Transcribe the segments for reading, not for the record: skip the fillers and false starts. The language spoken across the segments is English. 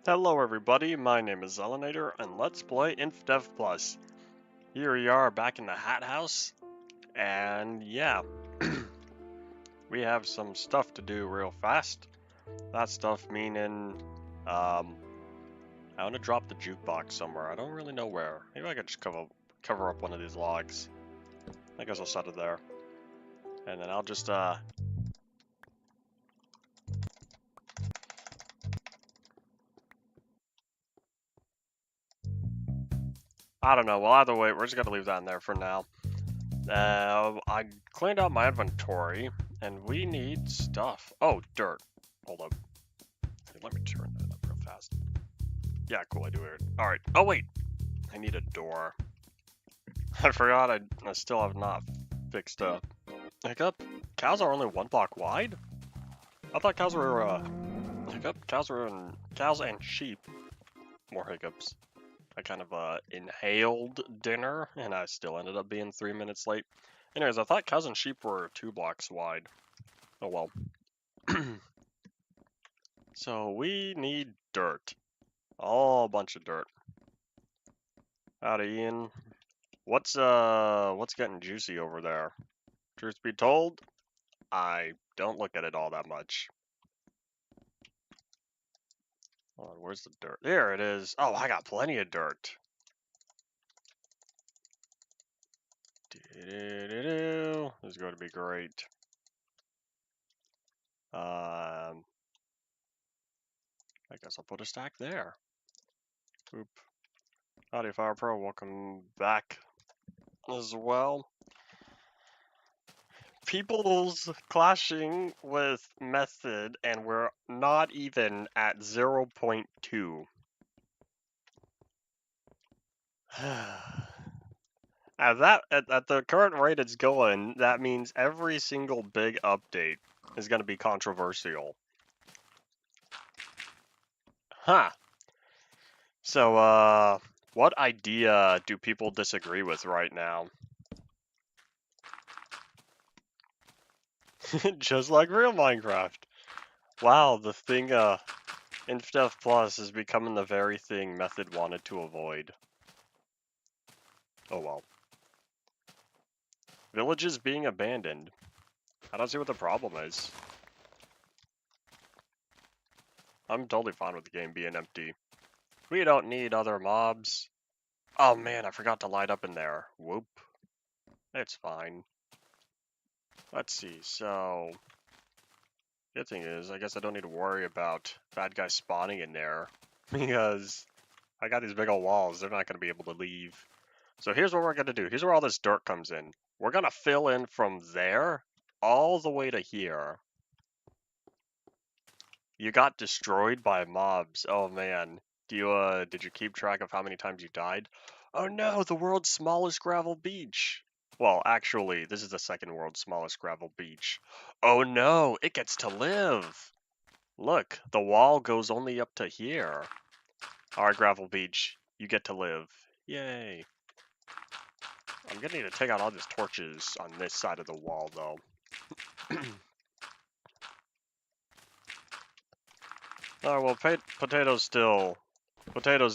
Hello everybody, my name is Zelinator, and let's play Infdev Plus. Here we are back in the Hat House, and yeah, we have some stuff to do real fast. That stuff meaning, I want to drop the jukebox somewhere. I don't really know where. Maybe I could just cover up one of these logs. I guess I'll set it there. And then I'll just, I don't know. Well, either way, we're just gonna leave that in there for now. I cleaned out my inventory, and we need stuff. Oh, dirt. Hold up. Let me turn that up real fast. Yeah, cool, I do it. Alright. Oh, wait. I need a door. I forgot I still have not fixed up. Hiccup? Cows are only 1 block wide? I thought cows were, hiccup? Cows and sheep. More hiccups. I kind of, inhaled dinner, and I still ended up being 3 minutes late. Anyways, I thought cows and sheep were 2 blocks wide. Oh well. So we need dirt. Oh, a bunch of dirt. Howdy, Ian. What's getting juicy over there? Truth be told, I don't look at it all that much. Hold on, where's the dirt? There it is. Oh, I got plenty of dirt. This is going to be great. I guess I'll put a stack there. Oop. Howdy, Fire Pro. Welcome back as well. People's clashing with method, and we're not even at 0.2. At the current rate it's going, that means every single big update is going to be controversial. Huh. So, what idea do people disagree with right now? Just like real Minecraft. Wow, the thing, Infdev Plus is becoming the very thing Method wanted to avoid. Oh well. Villages being abandoned. I don't see what the problem is. I'm totally fine with the game being empty. We don't need other mobs. Oh man, I forgot to light up in there. Whoop. It's fine. Let's see, so... Good thing is, I guess I don't need to worry about bad guys spawning in there. Because I got these big old walls, they're not going to be able to leave. So here's what we're going to do. Here's where all this dirt comes in. We're going to fill in from there all the way to here. You got destroyed by mobs. Oh man. Did you keep track of how many times you died? Oh no, the world's smallest gravel beach. Well, actually, this is the second world's smallest gravel beach. Oh no, it gets to live. Look, the wall goes only up to here. Alright, gravel beach, you get to live. Yay. I'm gonna need to take out all these torches on this side of the wall, though. Oh, well, potatoes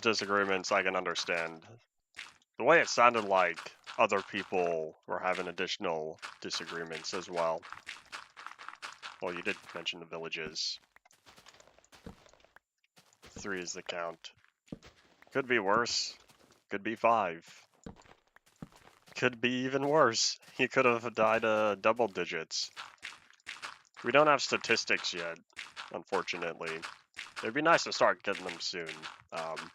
disagreements I can understand. The way it sounded like other people were having additional disagreements as well. Well, you did mention the villages. 3 is the count. Could be worse. Could be 5. Could be even worse. He could have died double digits. We don't have statistics yet, unfortunately. It'd be nice to start getting them soon.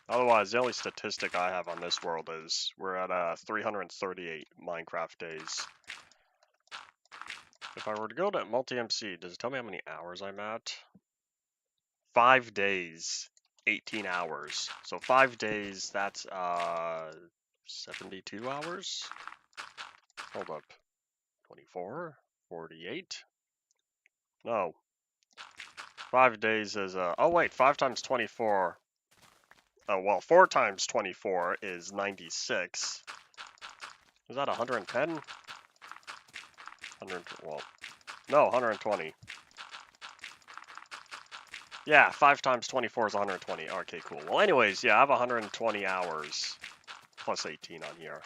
Otherwise, the only statistic I have on this world is we're at 338 Minecraft days. If I were to go to multi-MC, does it tell me how many hours I'm at? 5 days, 18 hours. So 5 days, that's 72 hours? Hold up. 24? 48? No. 5 days is, oh wait, 5 times 24. Oh, well, 4 times 24 is 96. Is that 110? 100, well, no, 120. Yeah, 5 times 24 is 120. Okay, cool. Well, anyways, yeah, I have 120 hours plus 18 on here.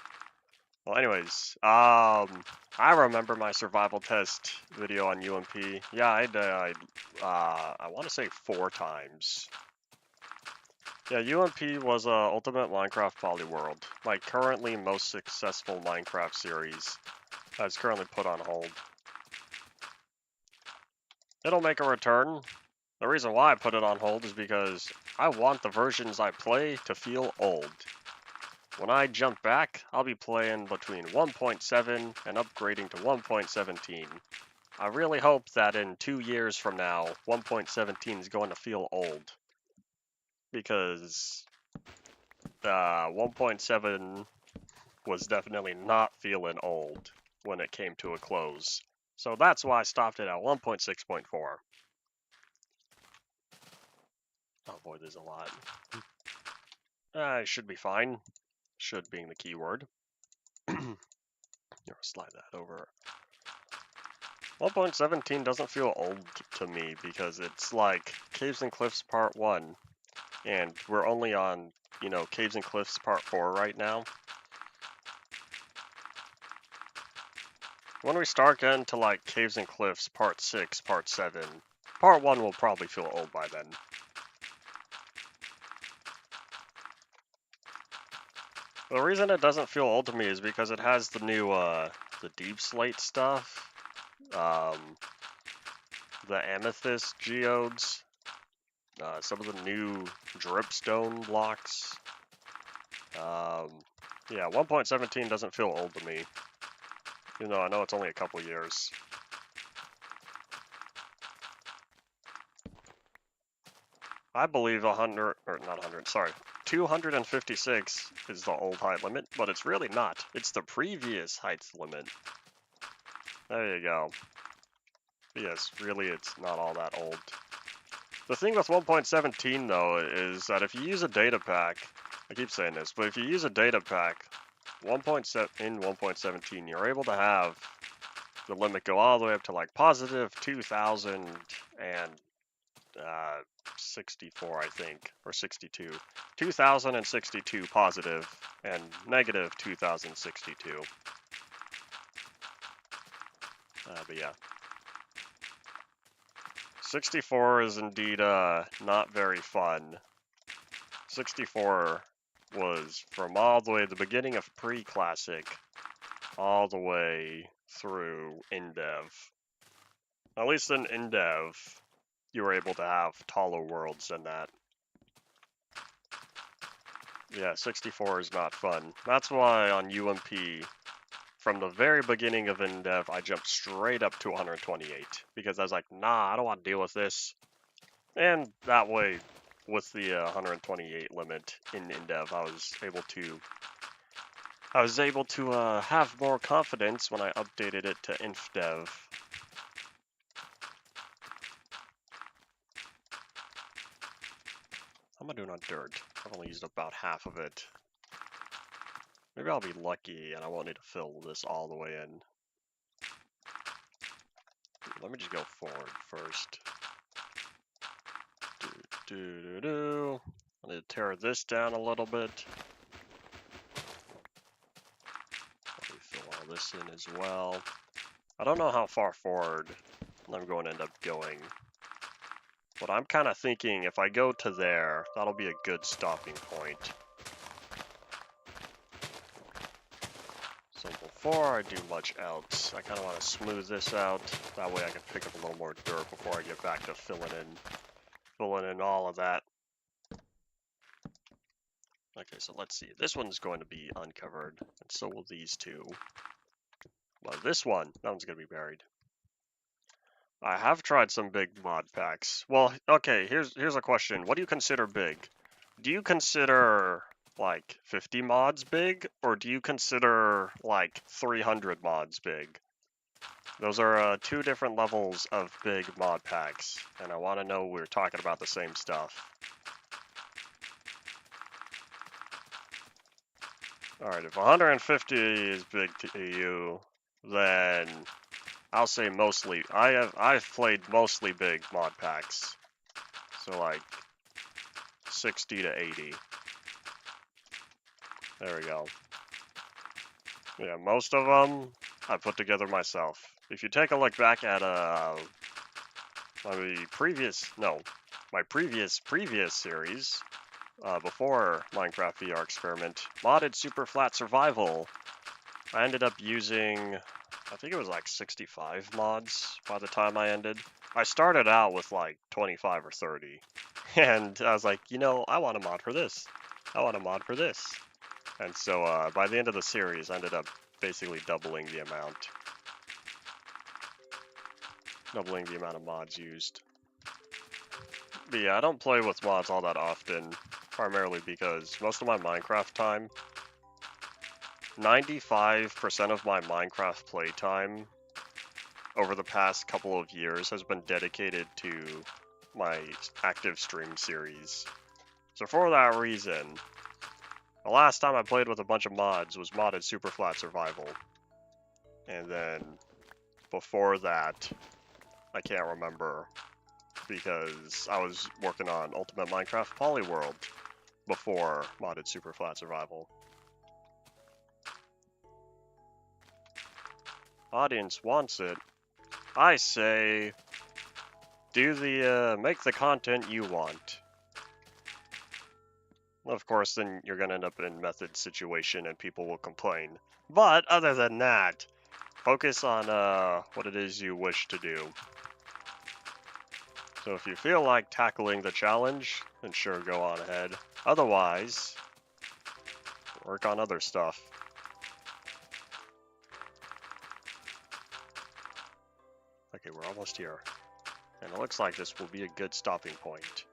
Well, anyways, I remember my survival test video on UMP. Yeah, I died, I want to say 4 times. Yeah, UMP was Ultimate Minecraft Polyworld, my currently most successful Minecraft series. That's currently put on hold. It'll make a return. The reason why I put it on hold is because I want the versions I play to feel old. When I jump back, I'll be playing between 1.7 and upgrading to 1.17. I really hope that in 2 years from now, 1.17 is going to feel old. Because 1.7 was definitely not feeling old when it came to a close. So that's why I stopped it at 1.6.4. Oh boy, there's a lot. It should be fine. Should being the keyword. Slide that over. 1.17 doesn't feel old to me because it's like Caves and Cliffs Part 1. And we're only on, Caves and Cliffs Part 4 right now. When we start getting to like Caves and Cliffs Part 6, Part 7, Part 1 will probably feel old by then. The reason it doesn't feel old to me is because it has the new, the Deep Slate stuff. The Amethyst Geodes. Some of the new Dripstone blocks. Yeah, 1.17 doesn't feel old to me. Even though I know it's only a couple years. I believe 256 is the old height limit, but it's really not. It's the previous height limit. There you go. Yes, really, it's not all that old. The thing with 1.17, though, is that if you use a data pack, I keep saying this, but if you use a data pack, in 1.17, you're able to have the limit go all the way up to like positive 2,064, I think, or 62. 2,062 positive and negative 2,062. But yeah. 64 is indeed not very fun. 64 was from all the way the beginning of pre-classic all the way through Infdev. At least in Infdev, you were able to have taller worlds than that. Yeah, 64 is not fun. That's why on UMP, from the very beginning of Infdev, I jumped straight up to 128. Because I was like, nah, I don't want to deal with this. And that way, with the 128 limit in Infdev, I was able to have more confidence when I updated it to Infdev. How am I doing on dirt? I've only used about half of it. Maybe I'll be lucky and I won't need to fill this all the way in. Let me just go forward first. I need to tear this down a little bit. Let me fill all this in as well. I don't know how far forward I'm going to end up going. But I'm kind of thinking if I go to there, that'll be a good stopping point. So before I do much else, I kind of want to smooth this out. That way I can pick up a little more dirt before I get back to filling in all of that. Okay, so let's see. This one's going to be uncovered, and so will these two. Well, that one's going to be buried. I have tried some big mod packs. Well, okay, here's a question. What do you consider big? Do you consider like 50 mods big, or do you consider like 300 mods big? Those are 2 different levels of big mod packs, and I want to know we're talking about the same stuff. Alright, if 150 is big to you, then I'll say mostly. I've played mostly big mod packs. So like 60 to 80. There we go. Yeah, most of them I put together myself. If you take a look back at my previous series, before Minecraft VR Experiment, modded Super Flat Survival, I ended up using, I think it was like 65 mods by the time I ended. I started out with like 25 or 30, and I was like, you know, I want a mod for this. I want a mod for this. And so by the end of the series, I ended up basically doubling the amount of mods used. But yeah, I don't play with mods all that often, primarily because most of my Minecraft time, 95% of my Minecraft playtime over the past couple of years has been dedicated to my active stream series. So for that reason, the last time I played with a bunch of mods was modded Super Flat Survival. And then before that, I can't remember, because I was working on Ultimate Minecraft Polyworld before modded Super Flat Survival. Audience wants it. I say, make the content you want. Of course, then you're gonna end up in method situation and people will complain. But other than that, focus on what it is you wish to do. So if you feel like tackling the challenge, then sure, go on ahead. Otherwise, work on other stuff. Okay, we're almost here. And it looks like this will be a good stopping point.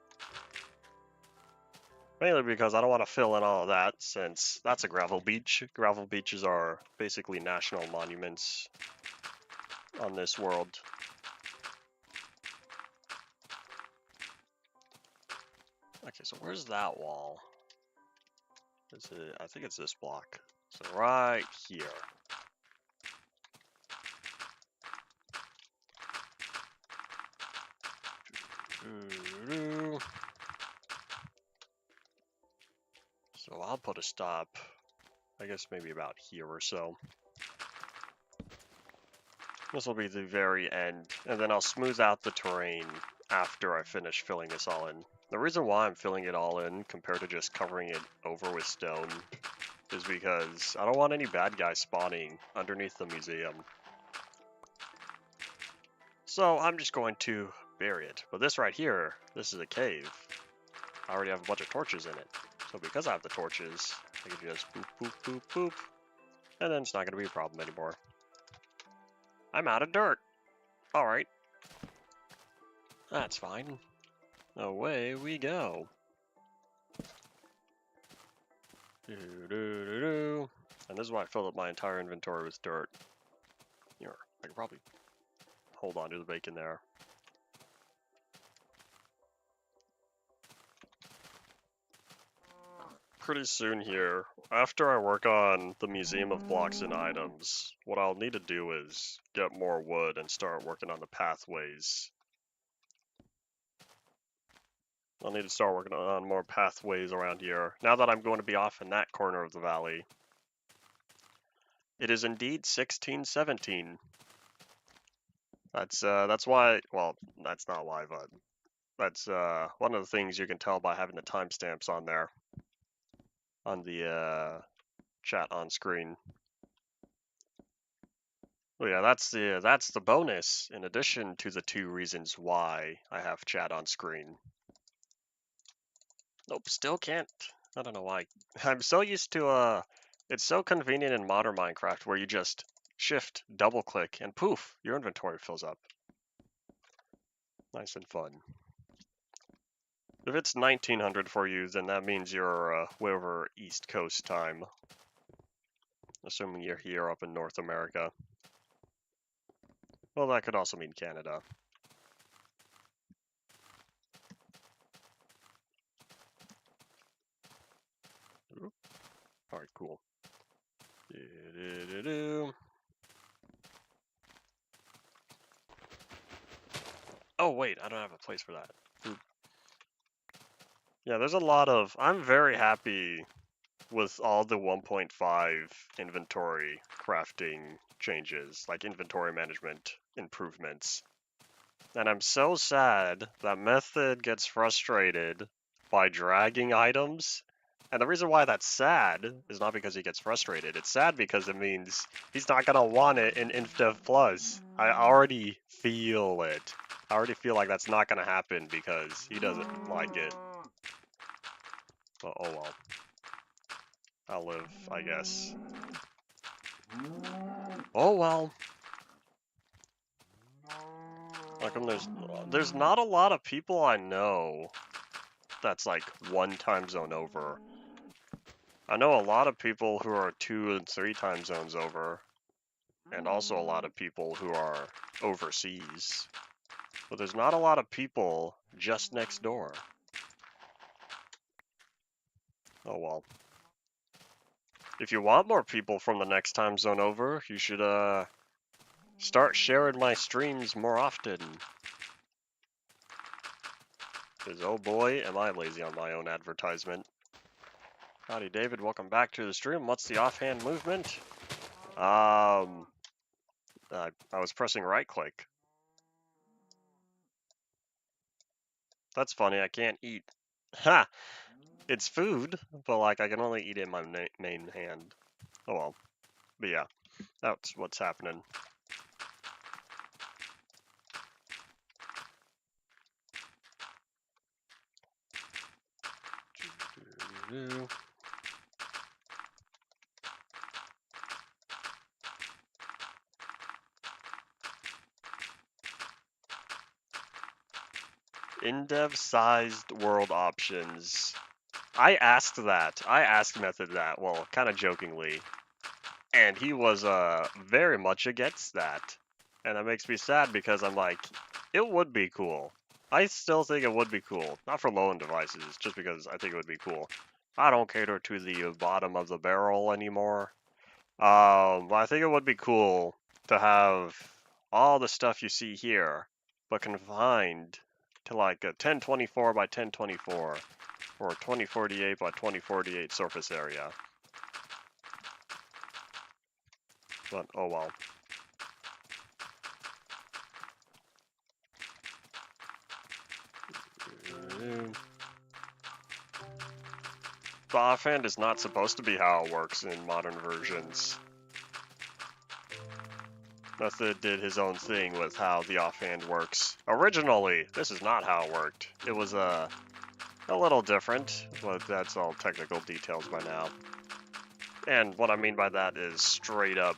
Mainly because I don't want to fill in all of that, since that's a gravel beach. Gravel beaches are basically national monuments on this world. Okay, so where's that wall? Is it? I think it's this block. So right here. So I'll put a stop, I guess maybe about here or so. This will be the very end, and then I'll smooth out the terrain after I finish filling this all in. The reason why I'm filling it all in compared to just covering it over with stone is because I don't want any bad guys spawning underneath the museum. So I'm just going to bury it. But this right here, this is a cave. I already have a bunch of torches in it. So because I have the torches, I can just boop, boop, boop, boop. And then it's not going to be a problem anymore. I'm out of dirt. Alright. That's fine. Away we go. And this is why I filled up my entire inventory with dirt. Here, I can probably hold on to the bacon there. Pretty soon here, after I work on the Museum of Blocks and Items, what I'll need to do is get more wood and start working on the pathways. I'll need to start working on more pathways around here, now that I'm going to be off in that corner of the valley. It is indeed 1617. That's why, well, that's not why, but that's one of the things you can tell by having the timestamps on there, on the chat on screen. Well, yeah, that's the bonus, in addition to the 2 reasons why I have chat on screen. Nope, still can't. I don't know why. I'm so used to, it's so convenient in modern Minecraft where you just shift, double click, and poof, your inventory fills up. Nice and fun. If it's 1900 for you, then that means you're way over East Coast time. Assuming you're here up in North America. Well, that could also mean Canada. Alright, cool. Oh wait, I don't have a place for that. Yeah, there's a lot of... I'm very happy with all the 1.5 inventory crafting changes, like inventory management improvements. And I'm so sad that Method gets frustrated by dragging items. And the reason why that's sad is not because he gets frustrated. It's sad because it means he's not going to want it in Infdev Plus. I already feel it. I already feel like that's not going to happen because he doesn't like it. But oh well. I'll live, I guess. Oh well. Like, there's not a lot of people I know that's like one time zone over. I know a lot of people who are 2 and 3 time zones over, and also a lot of people who are overseas. But there's not a lot of people just next door. Oh well. If you want more people from the next time zone over, you should start sharing my streams more often. Because oh boy, am I lazy on my own advertisement. Howdy David, welcome back to the stream. What's the offhand movement? I was pressing right click. That's funny, I can't eat. Ha! It's food, but like I can only eat it in my main hand. Oh well. But yeah, that's what's happening. Indev sized world options. I asked that. I asked Method that, well, kind of jokingly. And he was very much against that. And that makes me sad because I'm like, it would be cool. I still think it would be cool. Not for low-end devices, just because I think it would be cool. I don't cater to the bottom of the barrel anymore. I think it would be cool to have all the stuff you see here, but confined to like a 1024 by 1024 or 2048 by 2048 surface area. But oh well. The offhand is not supposed to be how it works in modern versions. Method did his own thing with how the offhand works. Originally, this is not how it worked. It was a little different, but that's all technical details by now. And what I mean by that is straight up,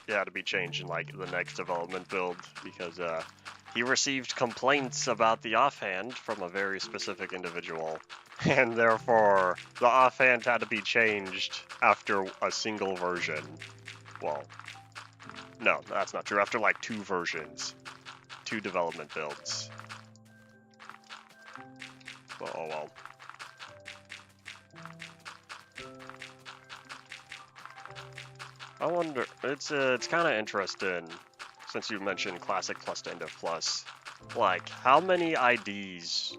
it had to be changed in like the next development build because he received complaints about the offhand from a very specific individual, and therefore the offhand had to be changed after a single version. Well, no, that's not true. After like 2 versions, 2 development builds. Well, oh well. I wonder, it's kind of interesting, since you mentioned Classic plus to Infdev Plus, like, how many IDs,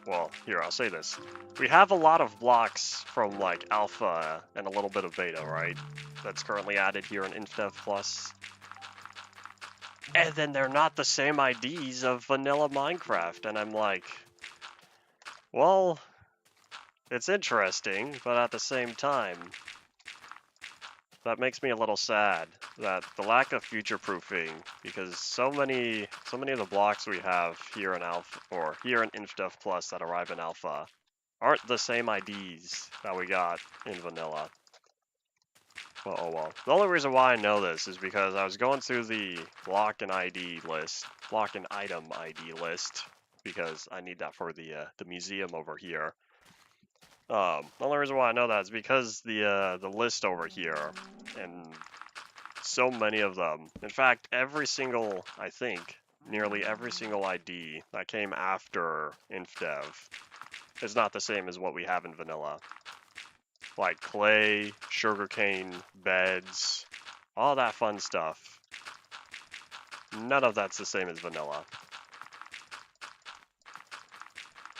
well, here, I'll say this. We have a lot of blocks from, like, Alpha and a little bit of Beta, right? That's currently added here in Infdev Plus. And then they're not the same IDs of vanilla Minecraft, and I'm like, well, it's interesting, but at the same time, that makes me a little sad that the lack of future-proofing, because so many of the blocks we have here in Alpha or here in Infdev Plus that arrive in Alpha aren't the same IDs that we got in Vanilla. Well, oh well. The only reason why I know this is because I was going through the block and ID list, block and item ID list, because I need that for the museum over here. The only reason why I know that is because the list over here, and so many of them. In fact, I think, nearly every single ID that came after Infdev is not the same as what we have in vanilla. Like clay, sugarcane, beds, all that fun stuff. None of that's the same as vanilla.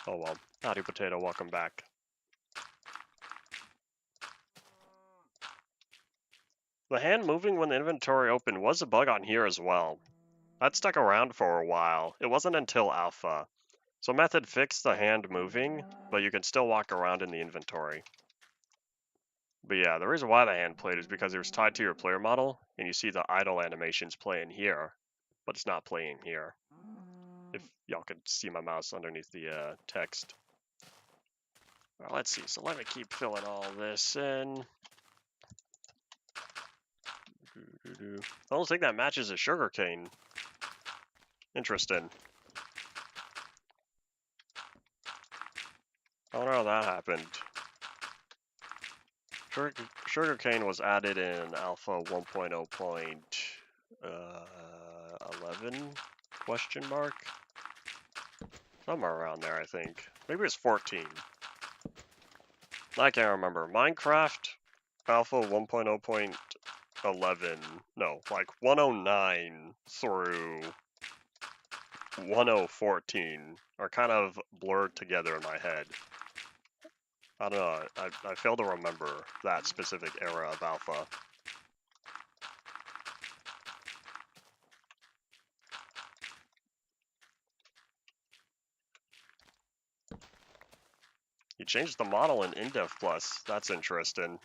Oh well. Howdy Potato, welcome back. The hand moving when the inventory opened was a bug on here as well. That stuck around for a while. It wasn't until alpha. So method fixed the hand moving, but you can still walk around in the inventory. But yeah, the reason why the hand played is because it was tied to your player model, and you see the idle animations playing here, but it's not playing here. If y'all could see my mouse underneath the text. Well, let's see, so let me keep filling all this in. I don't think that matches a sugarcane. Interesting. I don't know how that happened. Sugarcane was added in alpha 1.0.11 question mark? Somewhere around there, I think. Maybe it's 14. I can't remember. Minecraft alpha 1.0.11. No, like 109 through 1014 are kind of blurred together in my head. I don't know, I fail to remember that specific era of alpha. You changed the model in Infdev Plus. That's interesting.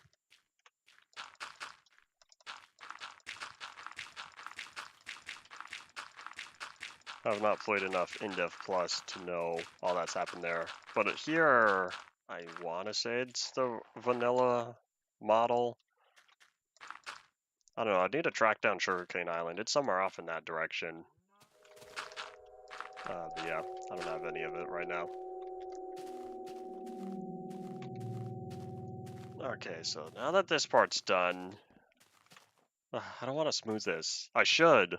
I've not played enough Infdev Plus to know all that's happened there. But here, I want to say it's the vanilla model. I don't know, I need to track down Sugarcane Island. It's somewhere off in that direction. But yeah, I don't have any of it right now. Okay, so now that this part's done, I don't want to smooth this. I should.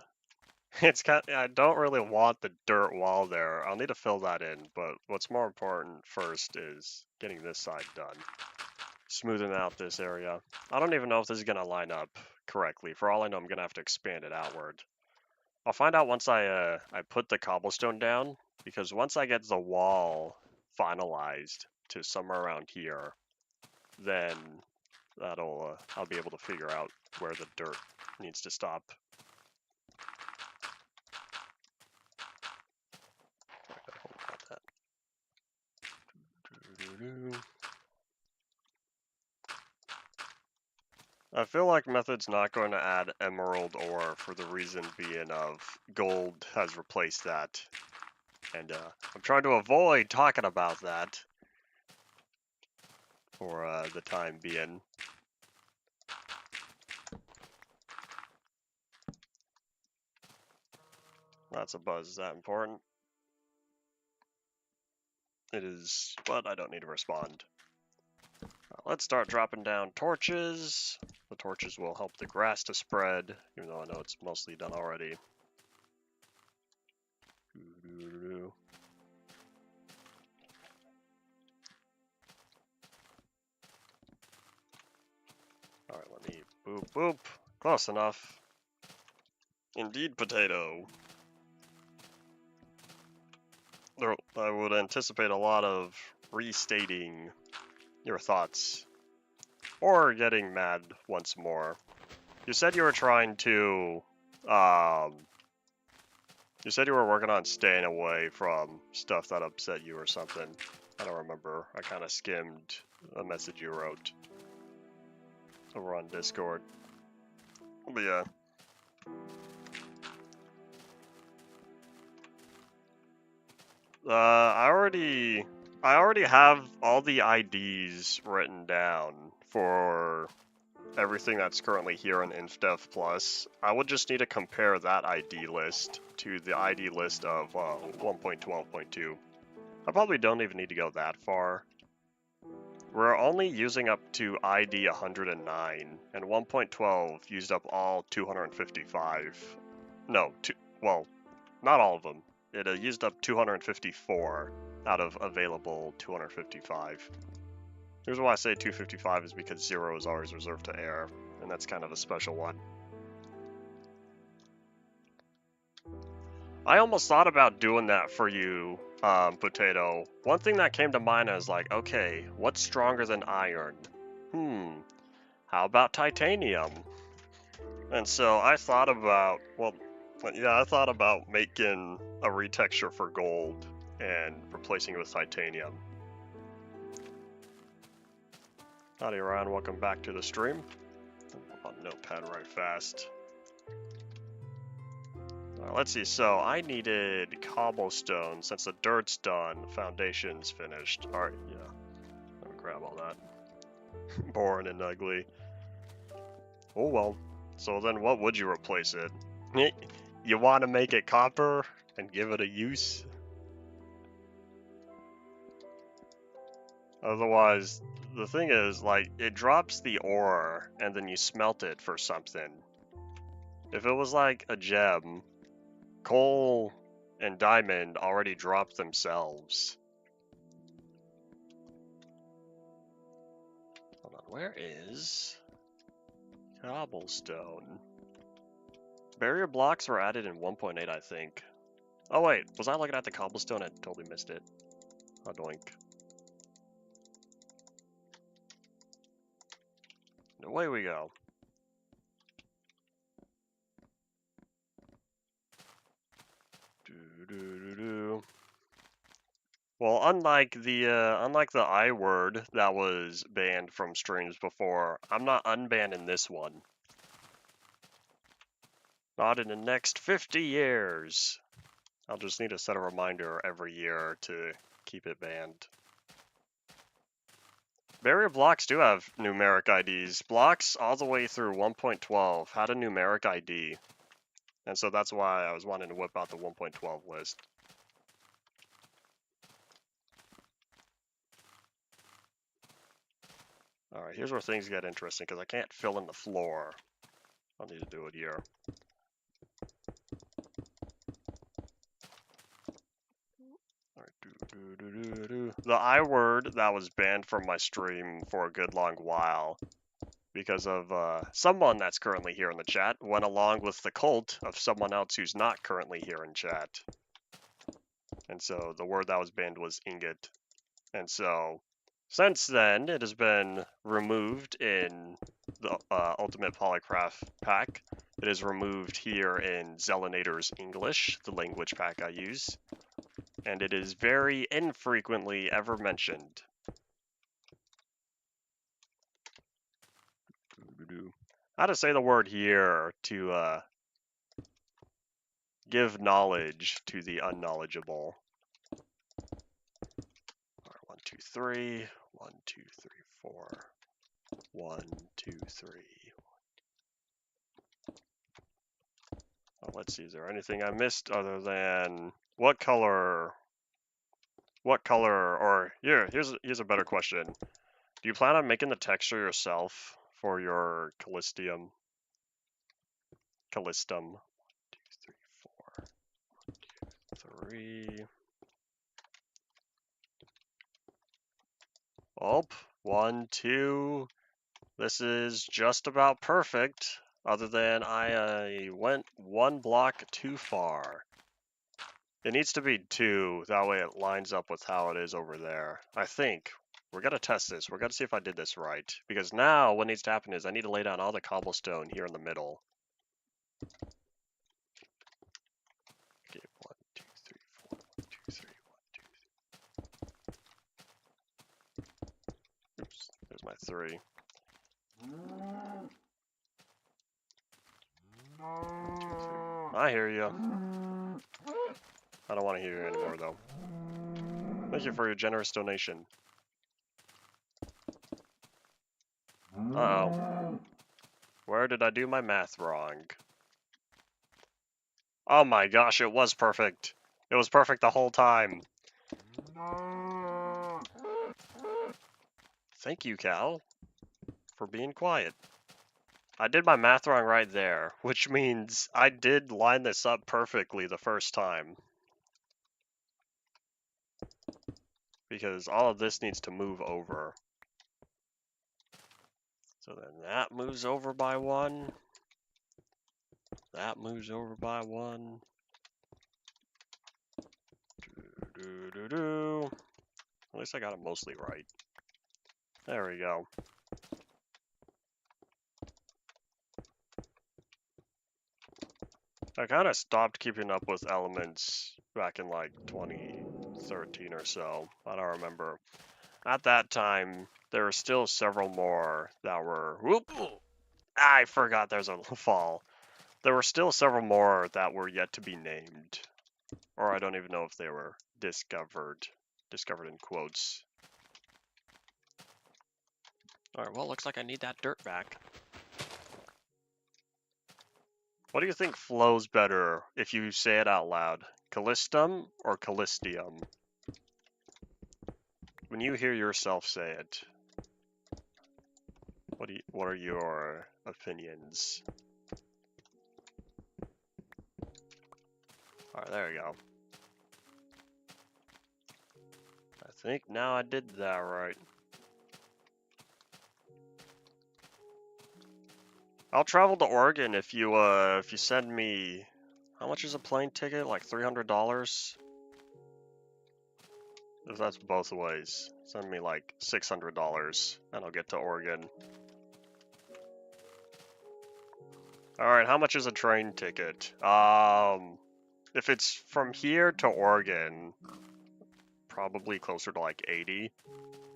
It's I don't really want the dirt wall there. I'll need to fill that in, but what's more important first is getting this side done. Smoothing out this area. I don't even know if this is going to line up correctly. For all I know, I'm going to have to expand it outward. I'll find out once I put the cobblestone down, because once I get the wall finalized to somewhere around here, then I'll be able to figure out where the dirt needs to stop. I feel like Method's not going to add emerald ore for the reason being of gold has replaced that. And I'm trying to avoid talking about that for the time being. That's a buzz. Is that important? It is, but I don't need to respond. Let's start dropping down torches. The torches will help the grass to spread, even though I know it's mostly done already. Alright, let me boop boop. Close enough. Indeed, potato. I would anticipate a lot of restating your thoughts, or getting mad once more. You said you were trying to, you said you were working on staying away from stuff that upset you or something. I don't remember. I kind of skimmed a message you wrote over on Discord. But yeah. I already have all the IDs written down for everything that's currently here in Infdev Plus. I would just need to compare that ID list to the ID list of 1.12.2. I probably don't even need to go that far. We're only using up to ID 109, and 1.12 used up all 255. No, well, not all of them. It used up 254 out of available 255. The reason why I say 255 is because 0 is always reserved to air, and that's kind of a special one. I almost thought about doing that for you potato, one thing that came to mind is like, okay, what's stronger than iron? How about titanium? And so I thought about, well, yeah, I thought about making a retexture for gold and replacing it with titanium. Howdy, Ryan, welcome back to the stream. I'll notepad right fast. Let's see, so I needed cobblestone since the dirt's done, foundation's finished. Alright, yeah, let me grab all that. Boring and ugly. Oh well, so then what would you replace it? You want to make it copper and give it a use? Otherwise, the thing is, like, it drops the ore and then you smelt it for something. If it was like a gem, coal and diamond already drop themselves. Hold on, where is cobblestone? Barrier blocks were added in 1.8, I think. Oh wait, was I looking at the cobblestone? I totally missed it. Oh, doink. Away we go. Well, unlike the I word that was banned from streams before, I'm not unbanning this one. Not in the next 50 years. I'll just need to set a reminder every year to keep it banned. Barrier blocks do have numeric IDs. Blocks all the way through 1.12 had a numeric ID. And so that's why I was wanting to whip out the 1.12 list. Alright, here's where things get interesting, because I can't fill in the floor. I'll need to do it here. Alright, the I word that was banned from my stream for a good long while, because of someone that's currently here in the chat, went along with the cult of someone else who's not currently here in chat. And so the word that was banned was ingot. And so since then, it has been removed in the Ultimate Polygraph pack. It is removed here in Zelinator's English, the language pack I use. And it is very infrequently ever mentioned. How to say the word here to give knowledge to the unknowledgeable. All right, 1, 2, 3. 1, 2, 3, 4. 1, 2, 3. Oh, let's see, is there anything I missed other than what color, or here's a better question. Do you plan on making the texture yourself for your callistum? 1, 2, 3, 4. 3. Oh, 1, 2. This is just about perfect, other than I went one block too far. It needs to be 2, that way it lines up with how it is over there. I think. We're gonna test this. We're gonna see if I did this right. Because now what needs to happen is I need to lay down all the cobblestone here in the middle. Okay, 1, 2, 3, 4, 1, 2, 3, 1, 2, 3. Oops, there's my 3. 1, 2, 3. I hear you. I don't want to hear you anymore, though. Thank you for your generous donation. Uh-oh. Where did I do my math wrong? Oh my gosh, it was perfect. It was perfect the whole time. Thank you, Cal, for being quiet. I did my math wrong right there, which means I did line this up perfectly the first time. Because all of this needs to move over. So then that moves over by 1. That moves over by 1. At least I got it mostly right. There we go. I kind of stopped keeping up with elements back in like 2013 or so. I don't remember. At that time, there were still several more that were... Whoop! I forgot there's a fall. There were still several more that were yet to be named. Or I don't even know if they were discovered. Discovered in quotes. Alright, well, looks like I need that dirt back. What do you think flows better if you say it out loud? Callistum or Callistium? When you hear yourself say it, what are your opinions? Alright, there we go. I think now I did that right. I'll travel to Oregon if you send me... How much is a plane ticket? Like $300? If that's both ways, send me like $600 and I'll get to Oregon. Alright, how much is a train ticket? If it's from here to Oregon, probably closer to like 80.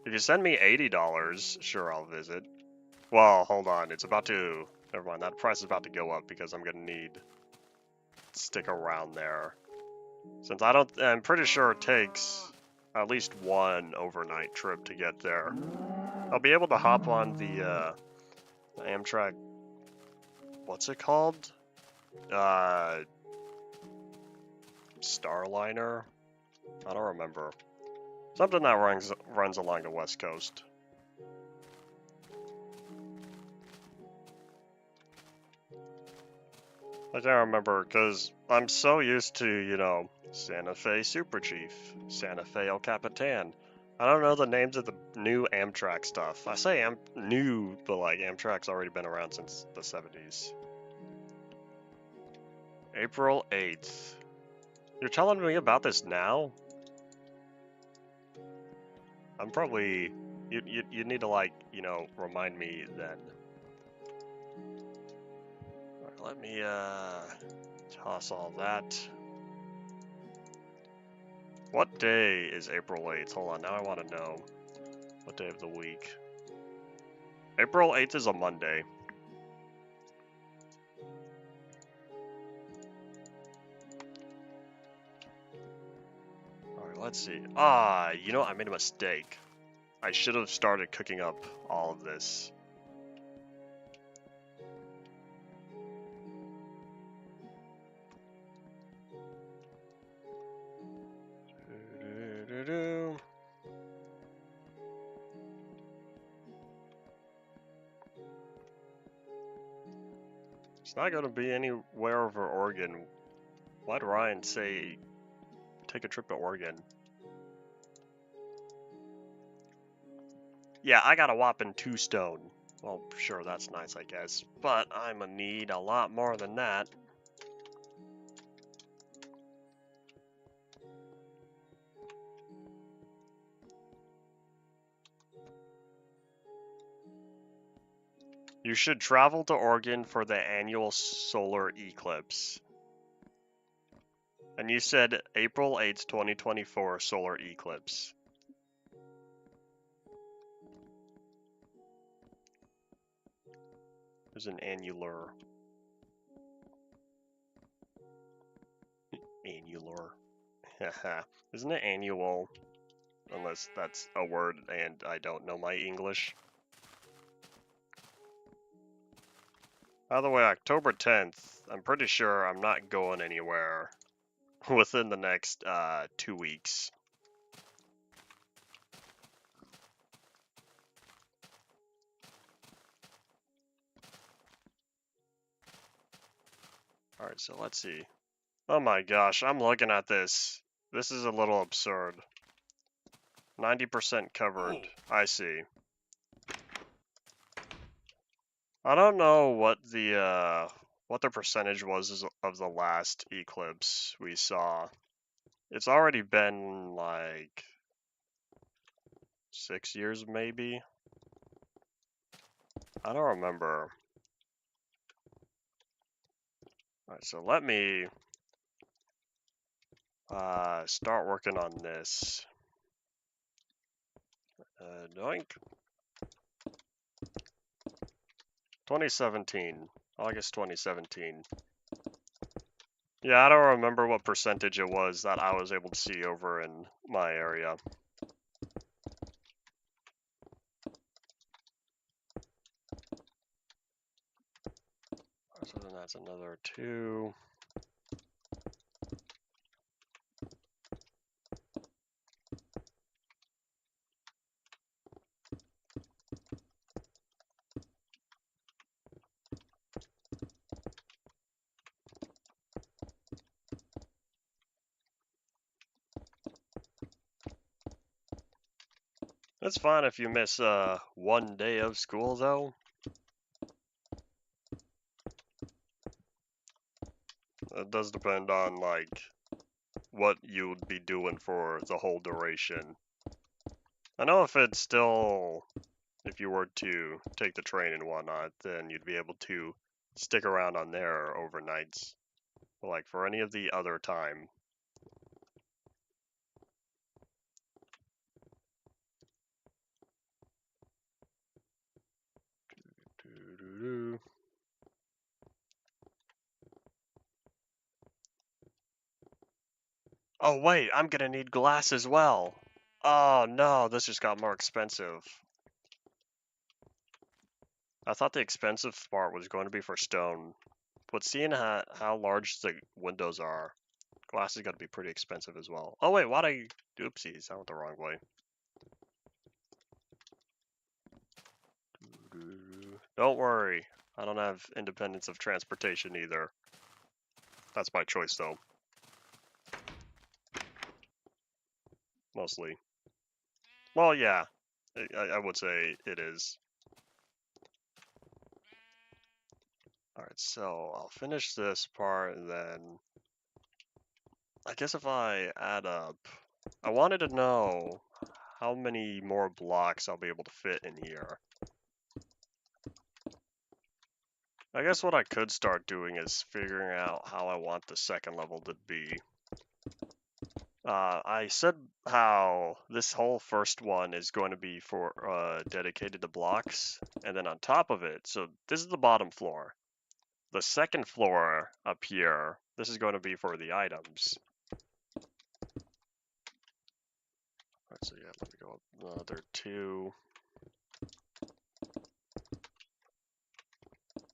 If you send me $80, sure, I'll visit. Well, hold on, it's about to... Never mind, that price is about to go up because I'm gonna need to stick around there. Since I'm pretty sure it takes at least one overnight trip to get there. I'll be able to hop on the Amtrak... What's it called? Starliner? I don't remember. Something that runs along the west coast. I can't remember because I'm so used to, you know, Santa Fe Super Chief, Santa Fe El Capitan. I don't know the names of the new Amtrak stuff. I say new, but like Amtrak's already been around since the 70s. April 8th. You're telling me about this now? I'm probably... You need to, like, you know, remind me then. Alright, let me, toss all that. What day is April 8th? Hold on, now I want to know. What day of the week? April 8th is a Monday. Alright, let's see. You know, I made a mistake. I should have started cooking up all of this. It's not going to be anywhere over Oregon. Why'd Ryan say take a trip to Oregon? Yeah, I got a whopping 2 stone. Well, sure, that's nice, I guess. But I'm gonna need a lot more than that. You should travel to Oregon for the annual solar eclipse. And you said April 8th, 2024 solar eclipse. There's an annular. Annular. Isn't it annual? Unless that's a word and I don't know my English. By the way, October 10th, I'm pretty sure I'm not going anywhere within the next 2 weeks. Alright, so let's see. Oh my gosh, I'm looking at this. This is a little absurd. 90% covered. I see. I don't know what the percentage was of the last eclipse we saw. It's already been like 6 years, maybe. I don't remember. Alright, so let me start working on this. Doink. 2017. August 2017. Yeah, I don't remember what percentage it was that I was able to see over in my area. So then that's another 2. It's fine if you miss 1 day of school, though. It does depend on, like, what you would be doing for the whole duration. I know if it's still, if you were to take the train and whatnot, then you'd be able to stick around on there overnights. But, like, for any of the other time. Doo-doo-doo. Oh wait, I'm gonna need glass as well. Oh no, this just got more expensive. I thought the expensive part was going to be for stone, but seeing how large the windows are, glass is gonna be pretty expensive as well. Oh wait, why'd I... Oopsies, I went the wrong way. Don't worry, I don't have independence of transportation either. That's my choice though. Mostly. Well, yeah, I would say it is. Alright, so I'll finish this part and then... I guess if I add up... I wanted to know how many more blocks I'll be able to fit in here. I guess what I could start doing is figuring out how I want the second level to be. I said how this whole first one is going to be for dedicated to blocks, and then on top of it, so this is the bottom floor. The second floor up here, this is going to be for the items. Alright, so yeah, let me go up another 2.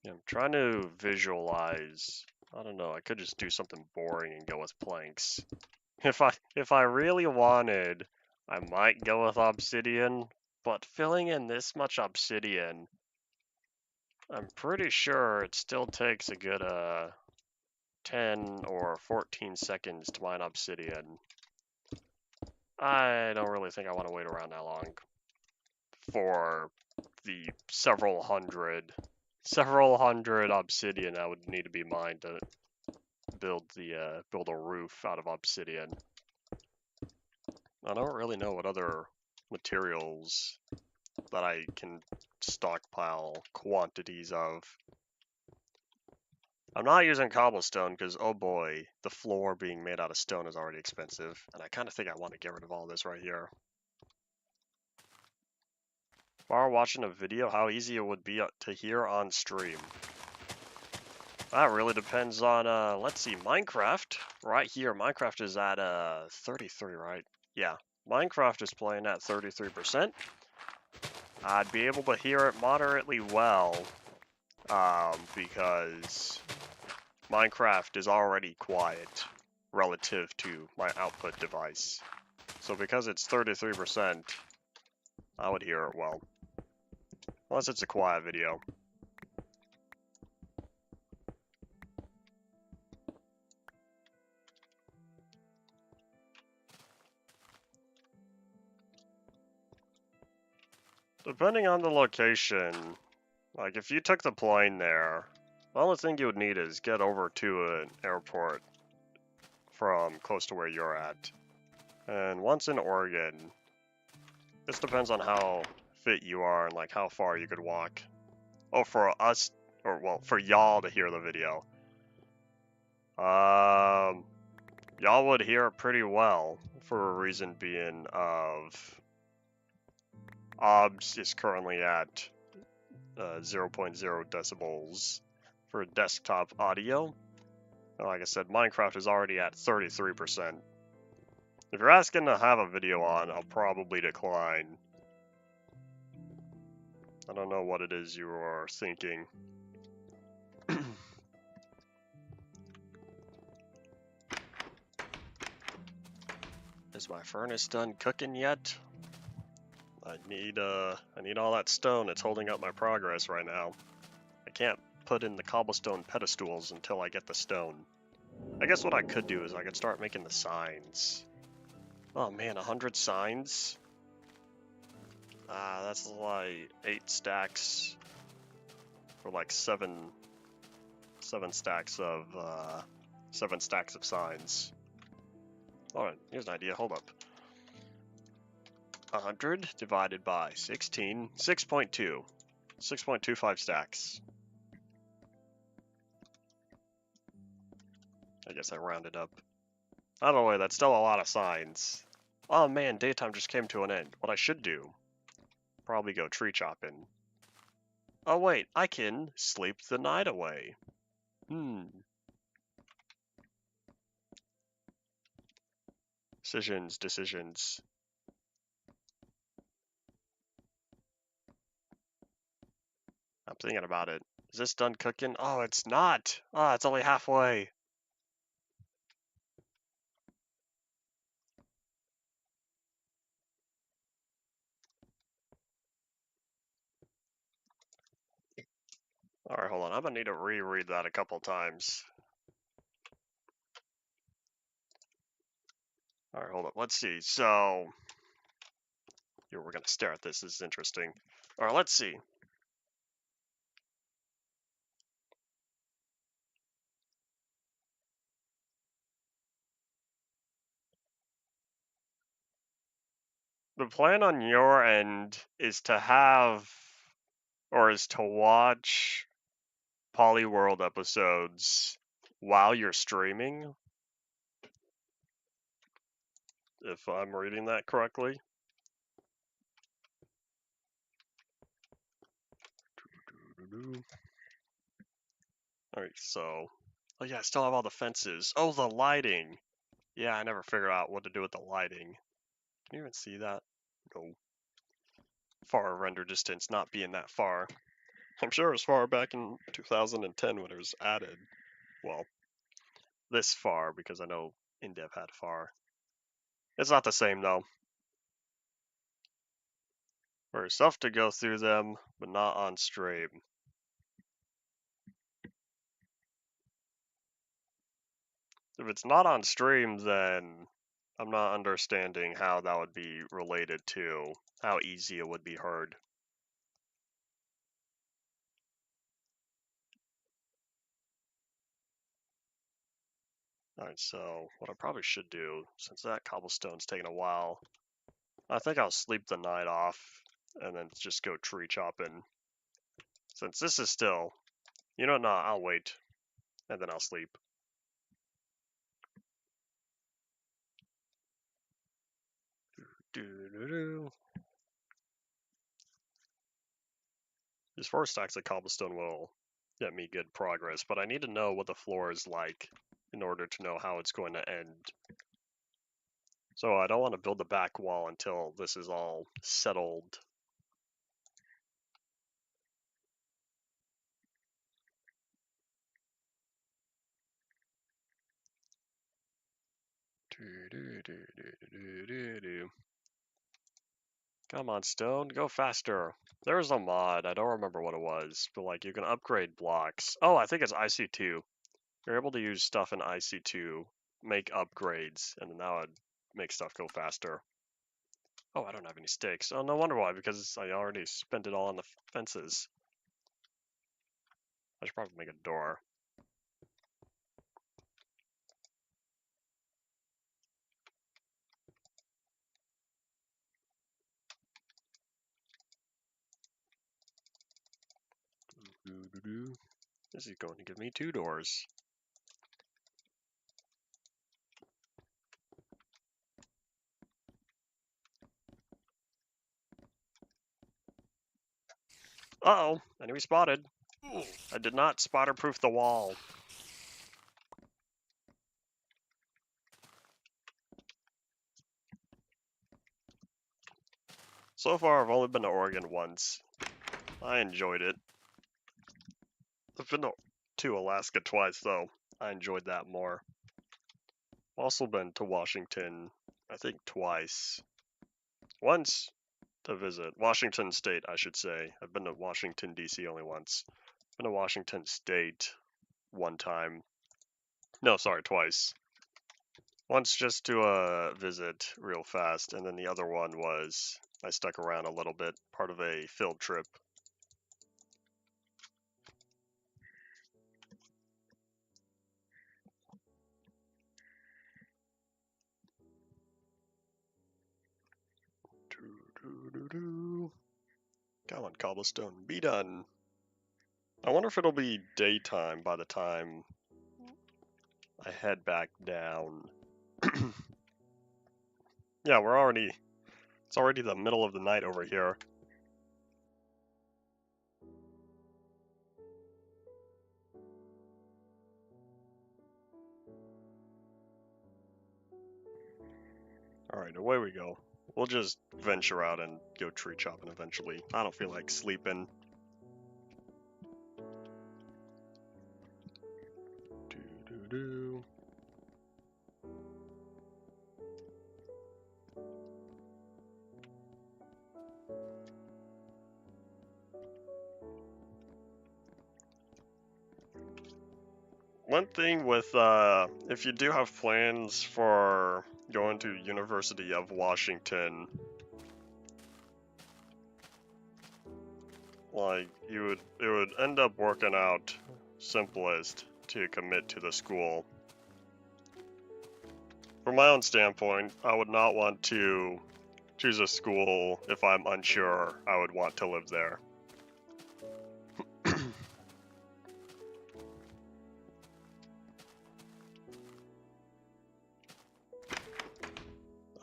Yeah, I'm trying to visualize. I don't know, I could just do something boring and go with planks. If I really wanted, I might go with obsidian, but filling in this much obsidian, I'm pretty sure it still takes a good 10 or 14 seconds to mine obsidian. I don't really think I want to wait around that long for the several hundred obsidian that would need to be mined to build a roof out of obsidian. I don't really know what other materials that I can stockpile quantities of. I'm not using cobblestone because, oh boy, the floor being made out of stone is already expensive, and I kind of think I want to get rid of all this right here. While watching a video, how easy it would be to hear on stream. That really depends on, let's see, Minecraft. Right here, Minecraft is at 33, right? Yeah, Minecraft is playing at 33%. I'd be able to hear it moderately well, because Minecraft is already quiet relative to my output device. So because it's 33%, I would hear it well. Unless it's a quiet video. Depending on the location, like if you took the plane there, the only thing you would need is get over to an airport from close to where you're at. And once in Oregon, this depends on how fit you are and like how far you could walk. Oh, for us, or well, for y'all to hear the video. Y'all would hear it pretty well for a reason being of OBS is currently at 0.0 decibels for desktop audio. And like I said, Minecraft is already at 33%. If you're asking to have a video on, I'll probably decline. I don't know what it is you are thinking. Is my furnace done cooking yet? I need all that stone. It's holding up my progress right now. I can't put in the cobblestone pedestals until I get the stone. I guess what I could do is I could start making the signs. Oh man, 100 signs? That's like 8 stacks for like 7 stacks of 7 stacks of signs. Alright, here's an idea, hold up. 100 divided by 16, 6.2. 6.25 stacks. I guess I rounded up. Either way, that's still a lot of signs. Oh man, daytime just came to an end. What I should do, probably go tree chopping. Oh wait, I can sleep the night away. Decisions. I'm thinking about it. Is this done cooking? Oh, it's not. Oh, it's only halfway. Alright, hold on. I'm gonna need to reread that a couple times. Alright, hold up. Let's see. So, here, we're gonna stare at this. This is interesting. Alright, let's see. The plan on your end is to have, or is to watch Polyworld episodes while you're streaming, if I'm reading that correctly. Alright, so... Oh yeah, I still have all the fences. Oh, the lighting! Yeah, I never figured out what to do with the lighting. Can you even see that? No. Far render distance not being that far. I'm sure it was far back in 2010 when it was added. Well, this far, because I know Infdev had far. It's not the same though. There's stuff to go through them, but not on stream. If it's not on stream, then I'm not understanding how that would be related to how easy it would be heard. Alright, so what I probably should do, since that cobblestone's taking a while, I think I'll sleep the night off and then just go tree chopping. Since this is still, you know, nah, I'll wait and then I'll sleep. These 4 stacks of cobblestone will get me good progress, but I need to know what the floor is like in order to know how it's going to end. So I don't want to build the back wall until this is all settled. Come on, stone, go faster. There's a mod, I don't remember what it was, but like you can upgrade blocks. Oh, I think it's IC2. You're able to use stuff in IC2, make upgrades, and then that would make stuff go faster. Oh, I don't have any sticks. Oh, no wonder why, because I already spent it all on the fences. I should probably make a door. This is going to give me 2 doors. Uh-oh, enemy spotted. I did not spotter-proof the wall. So far, I've only been to Oregon once. I enjoyed it. I've been to Alaska twice, though. I enjoyed that more. Also been to Washington, I think twice. Once to visit. Washington State, I should say. I've been to Washington, D.C. only once. Been to Washington State one time. No, sorry, twice. Once just to visit real fast, and then the other one was I stuck around a little bit, part of a field trip. Come on, cobblestone, be done. I wonder if it'll be daytime by the time I head back down. Yeah, it's already the middle of the night over here. Alright, away we go. We'll just venture out and go tree chopping eventually. I don't feel like sleeping. Doo-doo-doo. One thing with, if you do have plans for going to University of Washington, like, it would end up working out simplest to commit to the school. From my own standpoint, I would not want to choose a school if I'm unsure I would want to live there.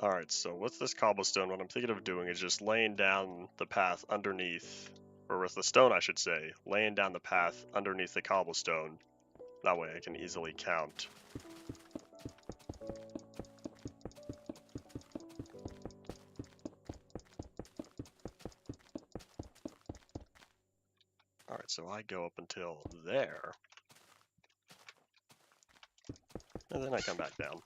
Alright, so with this cobblestone, what I'm thinking of doing is just laying down the path underneath, or with the stone I should say, laying down the path underneath the cobblestone. That way I can easily count. Alright, so I go up until there. And then I come back down.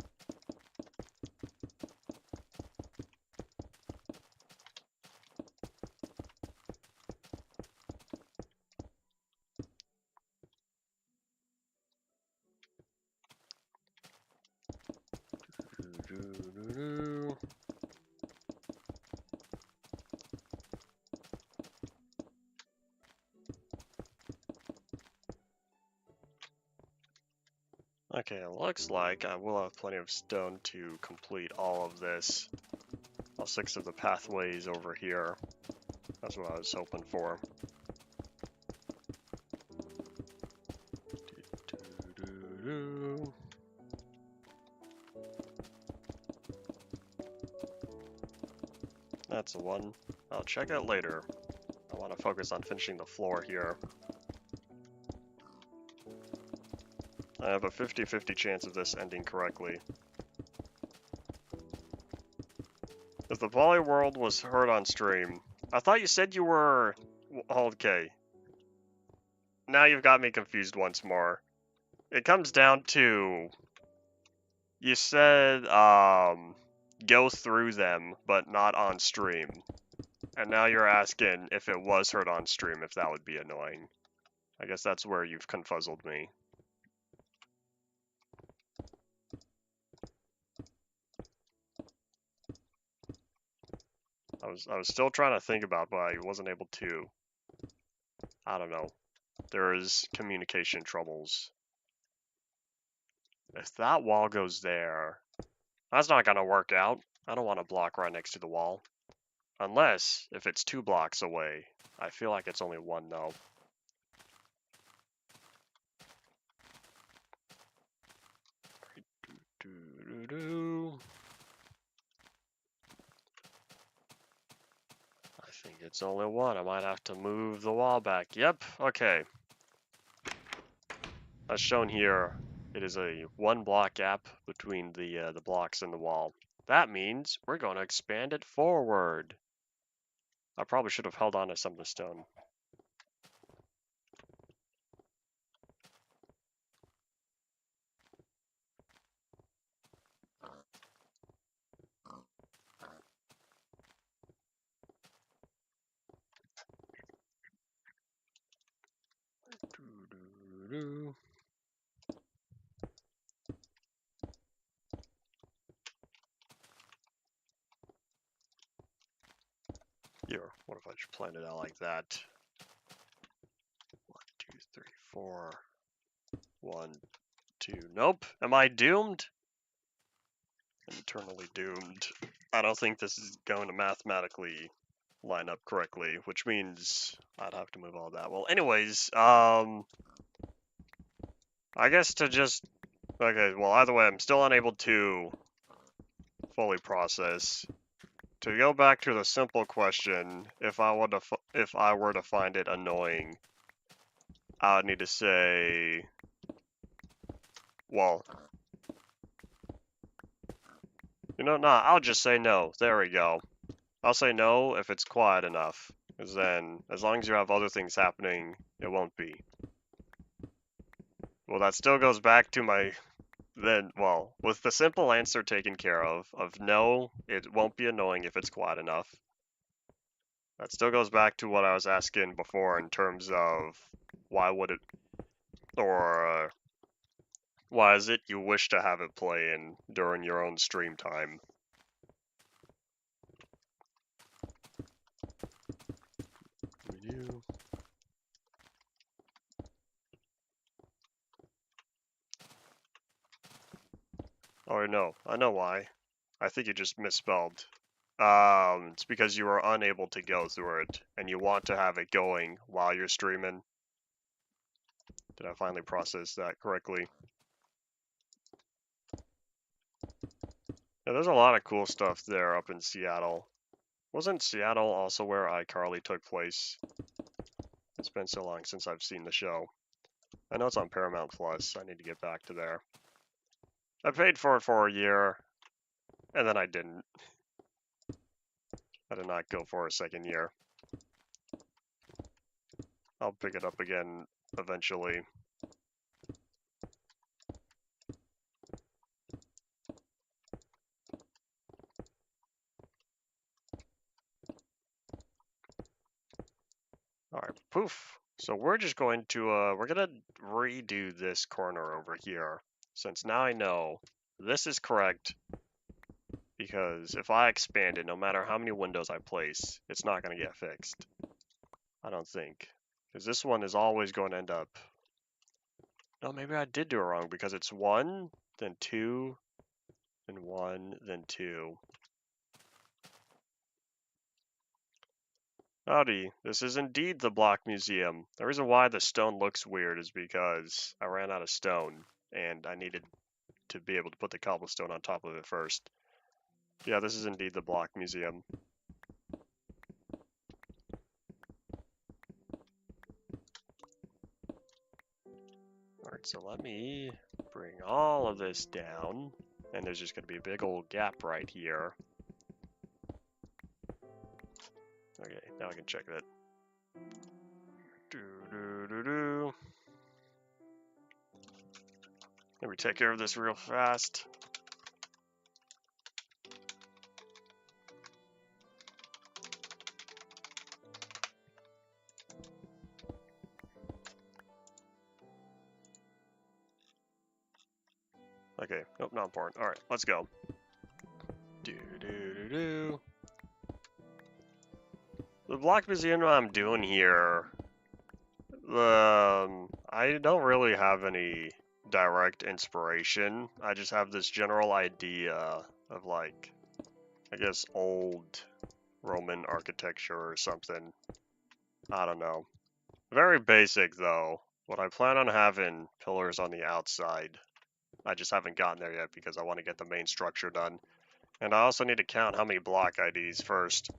Okay, it looks like I will have plenty of stone to complete all of this. All 6 of the pathways over here. That's what I was hoping for. That's the one. I'll check out later. I want to focus on finishing the floor here. I have a 50-50 chance of this ending correctly. If the Volley World was heard on stream, I thought you said you were... Okay. Now you've got me confused once more. It comes down to... You said, go through them, but not on stream. And now you're asking if it was heard on stream, if that would be annoying. I guess that's where you've confuzzled me. I was still trying to think about, but I wasn't able to. I don't know. There is communication troubles. If that wall goes there, that's not gonna work out. I don't want to block right next to the wall. Unless, if it's 2 blocks away. I feel like it's only 1 though. I think it's only one. I might have to move the wall back. Yep, okay. As shown here, it is a 1 block gap between the blocks and the wall. That means we're going to expand it forward. I probably should have held on to some of the stone. Here, what if I just planned it out like that? 1, 2, 3, 4. 1, 2. Nope. Am I doomed? Eternally doomed. I don't think this is going to mathematically line up correctly, which means I'd have to move all that. Well, anyways, I guess to just... Okay, well, either way, I'm still unable to fully process. To go back to the simple question, if I were to find it annoying, I would need to say, well, I'll just say no. There we go. I'll say no if it's quiet enough, because then, as long as you have other things happening, it won't be. Well, that still goes back to my, with the simple answer taken care of no, it won't be annoying if it's quiet enough. That still goes back to what I was asking before in terms of why would it, or why is it you wish to have it play in during your own stream time? Oh no, I know why. I think you just misspelled. It's because you are unable to go through it, and you want to have it going while you're streaming. Did I finally process that correctly? Yeah, there's a lot of cool stuff there up in Seattle. Wasn't Seattle also where iCarly took place? It's been so long since I've seen the show. I know it's on Paramount Plus. I need to get back to there. I paid for it for a year, and then I didn't. I did not go for a second year. I'll pick it up again eventually. Alright, poof. So we're just going to, we're gonna redo this corner over here. Since now I know this is correct, because if I expand it, no matter how many windows I place, it's not gonna get fixed. I don't think. Because this one is always going to end up... No, maybe I did do it wrong, because it's 1, then 2, then 1, then 2. Howdy, this is indeed the Block Museum. The reason why the stone looks weird is because I ran out of stone, and I needed to be able to put the cobblestone on top of it first. Yeah, this is indeed the Block Museum. Alright, so let me bring all of this down, and there's just going to be a big old gap right here. Okay, now I can check that. Let me take care of this real fast. Okay, nope, not important. Alright, let's go. The Block Museum I'm doing here, I don't really have any direct inspiration. I just have this general idea of, like, I guess old Roman architecture or something. I don't know. Very basic though. What I plan on having pillars on the outside. I just haven't gotten there yet because I want to get the main structure done. And I also need to count how many block IDs first.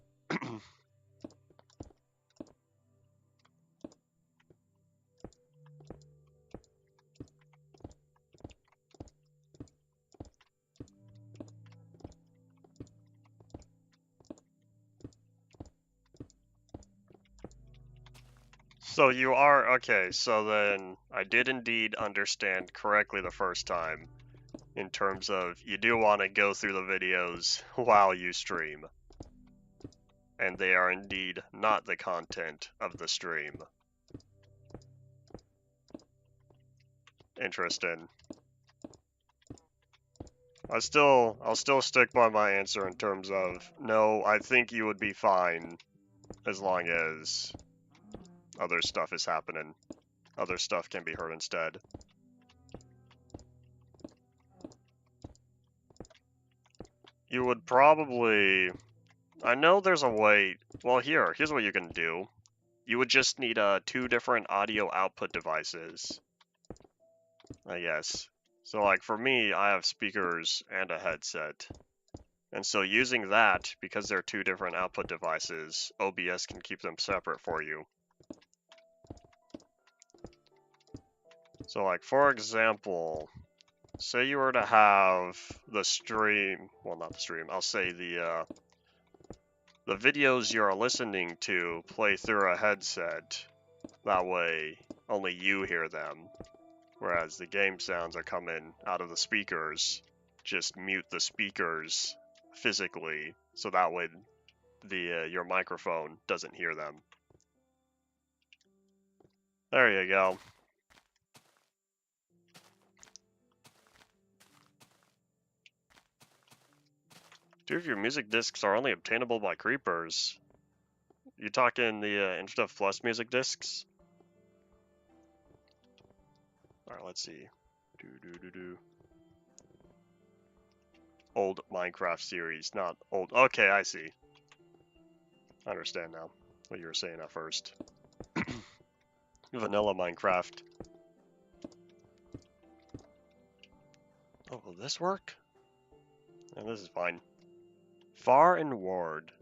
So you are, okay, so then I did indeed understand correctly the first time in terms of you do want to go through the videos while you stream. And they are indeed not the content of the stream. Interesting. I'll still stick by my answer in terms of no, I think you would be fine as long as other stuff is happening. Other stuff can be heard instead. You would probably... I know there's a way... Well, here's what you can do. You would just need 2 different audio output devices, I guess. So like for me, I have speakers and a headset. And so using that, because they're 2 different output devices, OBS can keep them separate for you. So like, for example, say you were to have the stream, well, not the stream, I'll say the videos you're listening to play through a headset. That way, only you hear them. Whereas the game sounds are coming out of the speakers. Just mute the speakers physically, so that way your microphone doesn't hear them. There you go. Two of your music discs are only obtainable by creepers. You talking the Infdev Plus music discs? Alright, let's see. Old Minecraft series, not old. Okay, I see. I understand now what you were saying at first. Vanilla Minecraft. Oh, will this work? Yeah, this is fine. Far and Ward.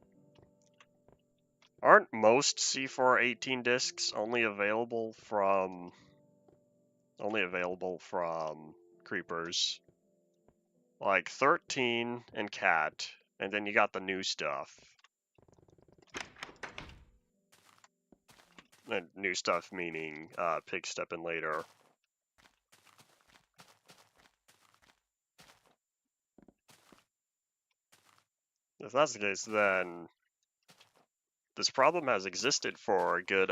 Aren't most C418 discs only available from creepers? Like 13 and Cat, and then you got the new stuff. And new stuff meaning Pig stepping later. If that's the case, then this problem has existed for a good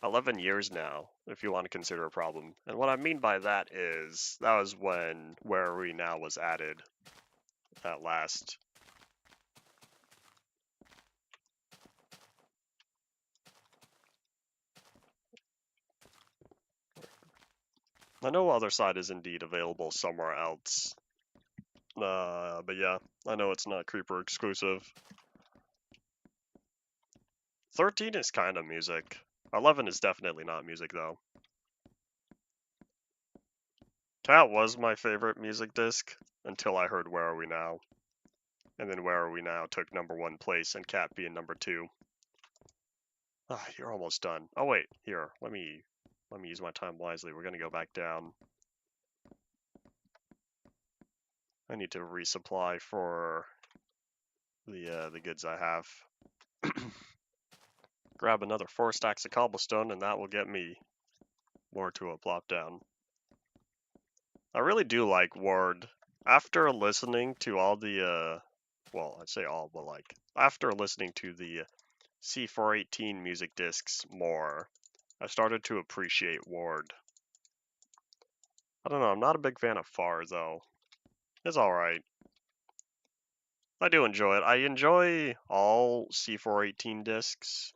11 years now, if you want to consider a problem. And what I mean by that is, that was when Where Are We Now was added at last. I know Other Side is indeed available somewhere else. But yeah, I know it's not Creeper exclusive. 13 is kind of music. 11 is definitely not music, though. Cat was my favorite music disc until I heard Where Are We Now. And then Where Are We Now took #1 place, and Cat being #2. Ah, you're almost done. Oh wait, here, let me use my time wisely. We're gonna go back down. I need to resupply for the goods I have. Grab another 4 stacks of cobblestone, and that will get me more to a plop down. I really do like Ward. After listening to all the, well, I'd say all, but like, after listening to the C418 music discs more, I started to appreciate Ward. I don't know, I'm not a big fan of Far, though. It's alright. I do enjoy it. I enjoy all C418 discs.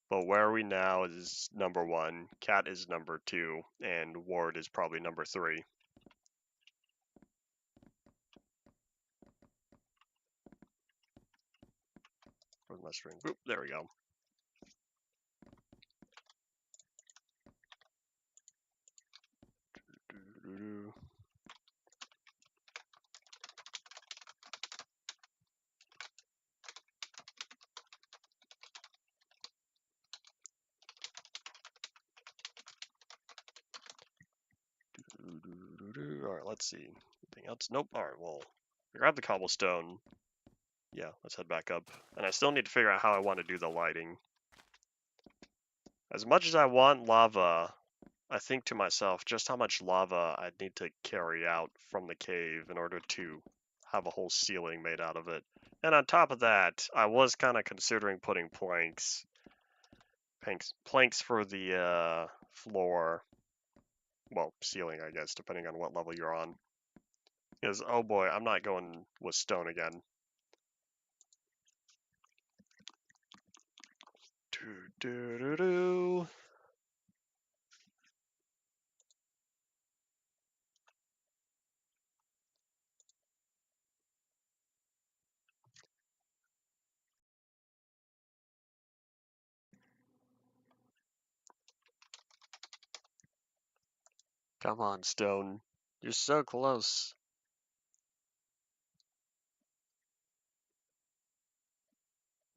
But Where Are We Now is #1, Cat is #2, and Ward is probably #3. Where's my string? Oop, there we go. Alright, let's see. Anything else? Nope. Alright, well, grab the cobblestone. Yeah, let's head back up. And I still need to figure out how I want to do the lighting. As much as I want lava, I think to myself just how much lava I'd need to carry out from the cave in order to have a whole ceiling made out of it. And on top of that, I was kind of considering putting planks for the floor. Well, ceiling, I guess, depending on what level you're on. Because, oh boy, I'm not going with stone again. Do-do-do-do. Come on, stone. You're so close.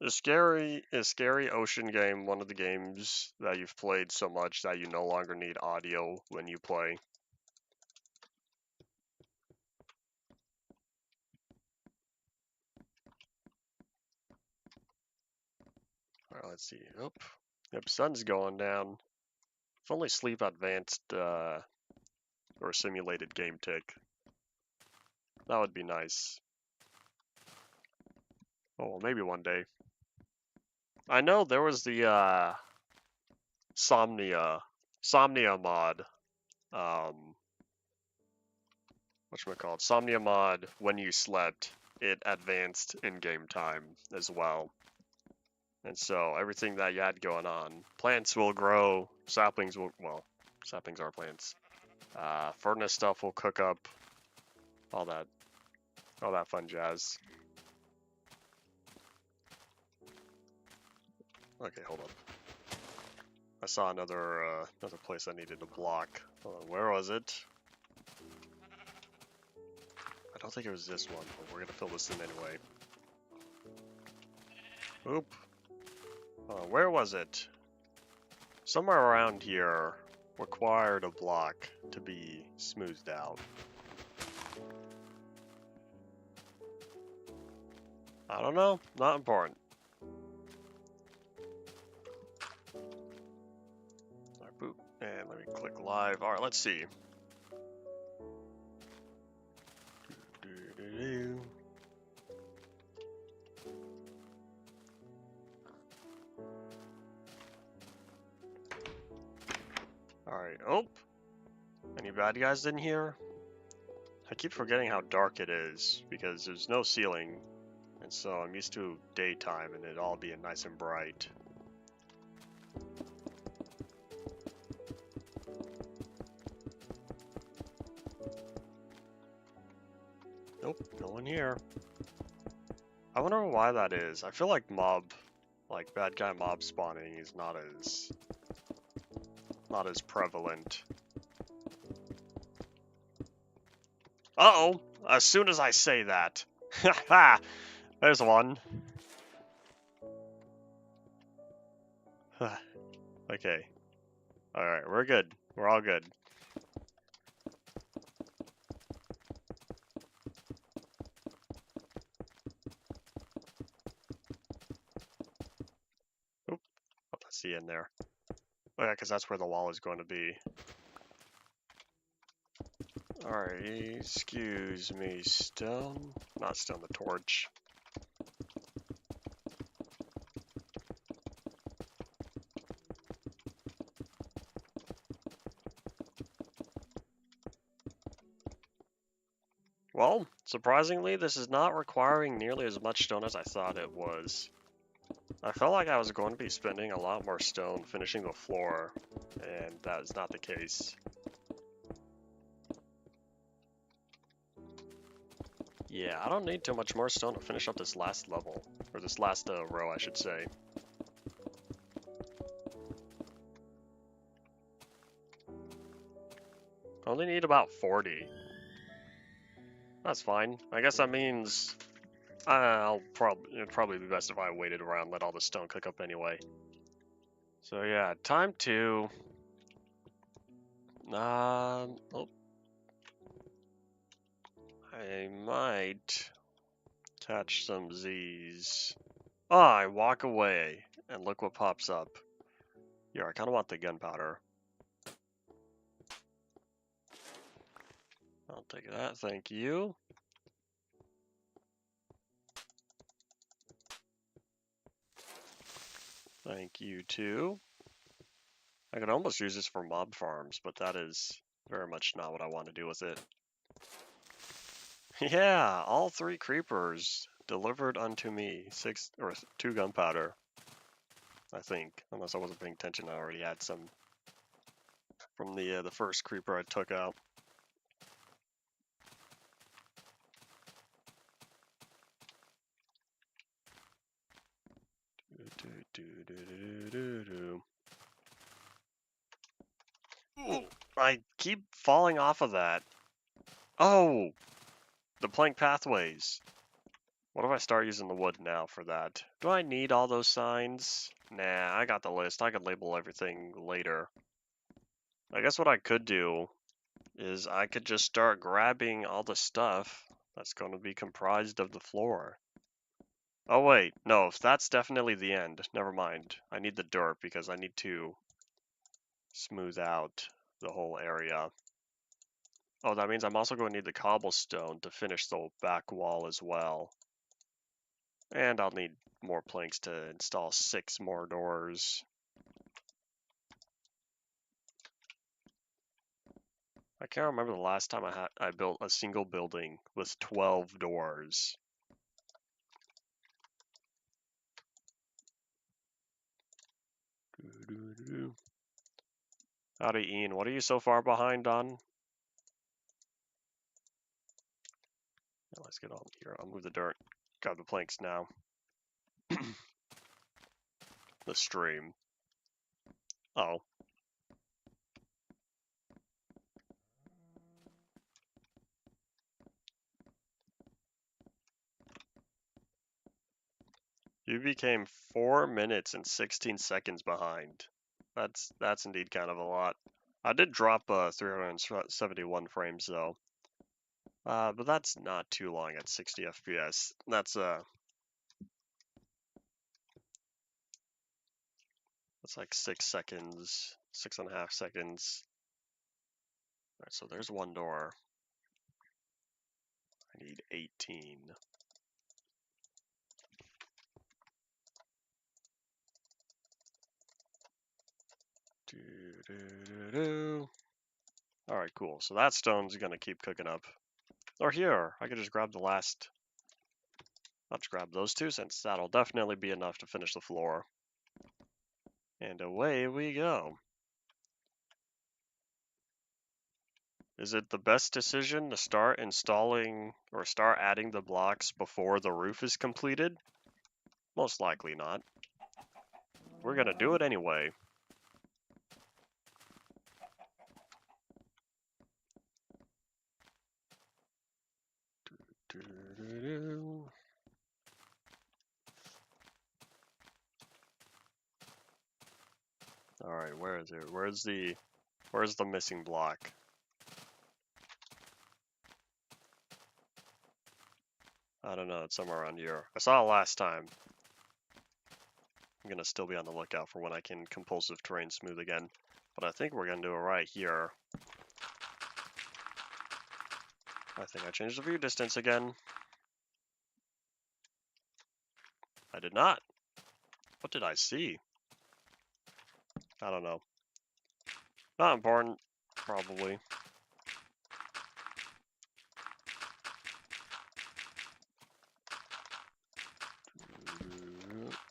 Is Scary Ocean game one of the games that you've played so much that you no longer need audio when you play? Alright, let's see. Oh, yep, sun's going down. If only Sleep Advanced or simulated game tick. That would be nice. Oh, well, maybe one day. I know there was the Somnia mod. Whatchamacallit? Somnia mod, when you slept, it advanced in-game time as well. And so everything that you had going on, plants will grow, saplings are plants. Furnace stuff will cook up, all that fun jazz. Okay, hold up. I saw another place I needed to block. Where was it? I don't think it was this one, but we're gonna fill this in anyway. Oop. Where was it? Somewhere around here required a block to be smoothed out. I don't know. Not important. Alright, boop. And let me click live. Alright, let's see. Alright, oh! Any bad guys in here? I keep forgetting how dark it is, because there's no ceiling, and so I'm used to daytime and it all being nice and bright. Nope, no one here. I wonder why that is. I feel like bad guy mob spawning is not as prevalent. Uh-oh! As soon as I say that. Ha! There's one. Okay. Alright, we're good. We're all good. Oop. Oh, that's the end there. Oh yeah, because that's where the wall is going to be. Alright, excuse me, stone. Not stone, the torch. Well, surprisingly, this is not requiring nearly as much stone as I thought it was. I felt like I was going to be spending a lot more stone finishing the floor, and that is not the case. Yeah, I don't need too much more stone to finish up this last level, or this last row, I should say. Only need about 40. That's fine. I guess that means it'd probably be best if I waited around, let all the stone cook up anyway. So yeah, time to oh, I might catch some Z's. Oh, I walk away and look what pops up. Yeah, I kind of want the gunpowder. I'll take that, thank you. Thank you too. I could almost use this for mob farms, but that is very much not what I want to do with it. Yeah, all 3 creepers delivered unto me. 2 gunpowder. I think, unless I wasn't paying attention, I already had some from the first creeper I took out. Ooh, I keep falling off of that. Oh, the plank pathways. What if I start using the wood now for that? Do I need all those signs? Nah, I got the list. I could label everything later. I guess what I could do is I could just start grabbing all the stuff that's going to be comprised of the floor. Oh wait, no, if that's definitely the end, never mind. I need the dirt because I need to smooth out the whole area. Oh, that means I'm also going to need the cobblestone to finish the back wall as well. And I'll need more planks to install 6 more doors. I can't remember the last time I built a single building with 12 doors. Howdy, Ian. What are you so far behind on? Let's get on here. I'll move the dirt. Grab the planks now. The stream. Oh. You became 4 minutes and 16 seconds behind. That's indeed kind of a lot. I did drop 371 frames though. But that's not too long at 60 FPS. That's like 6 seconds, 6.5 seconds. Alright, so there's one door. I need 18. Alright, cool. So that stone's gonna keep cooking up. Or here, I could just grab the last. I'll just grab those 2 since that'll definitely be enough to finish the floor. And away we go. Is it the best decision to start installing or start adding the blocks before the roof is completed? Most likely not. We're gonna do it anyway. Alright, where is it? Where's the missing block? I don't know, it's somewhere around here. I saw it last time. I'm gonna still be on the lookout for when I can compulsive terrain smooth again. But I think we're gonna do it right here. I think I changed the view distance again. I did not. What did I see? I don't know. Not important, probably.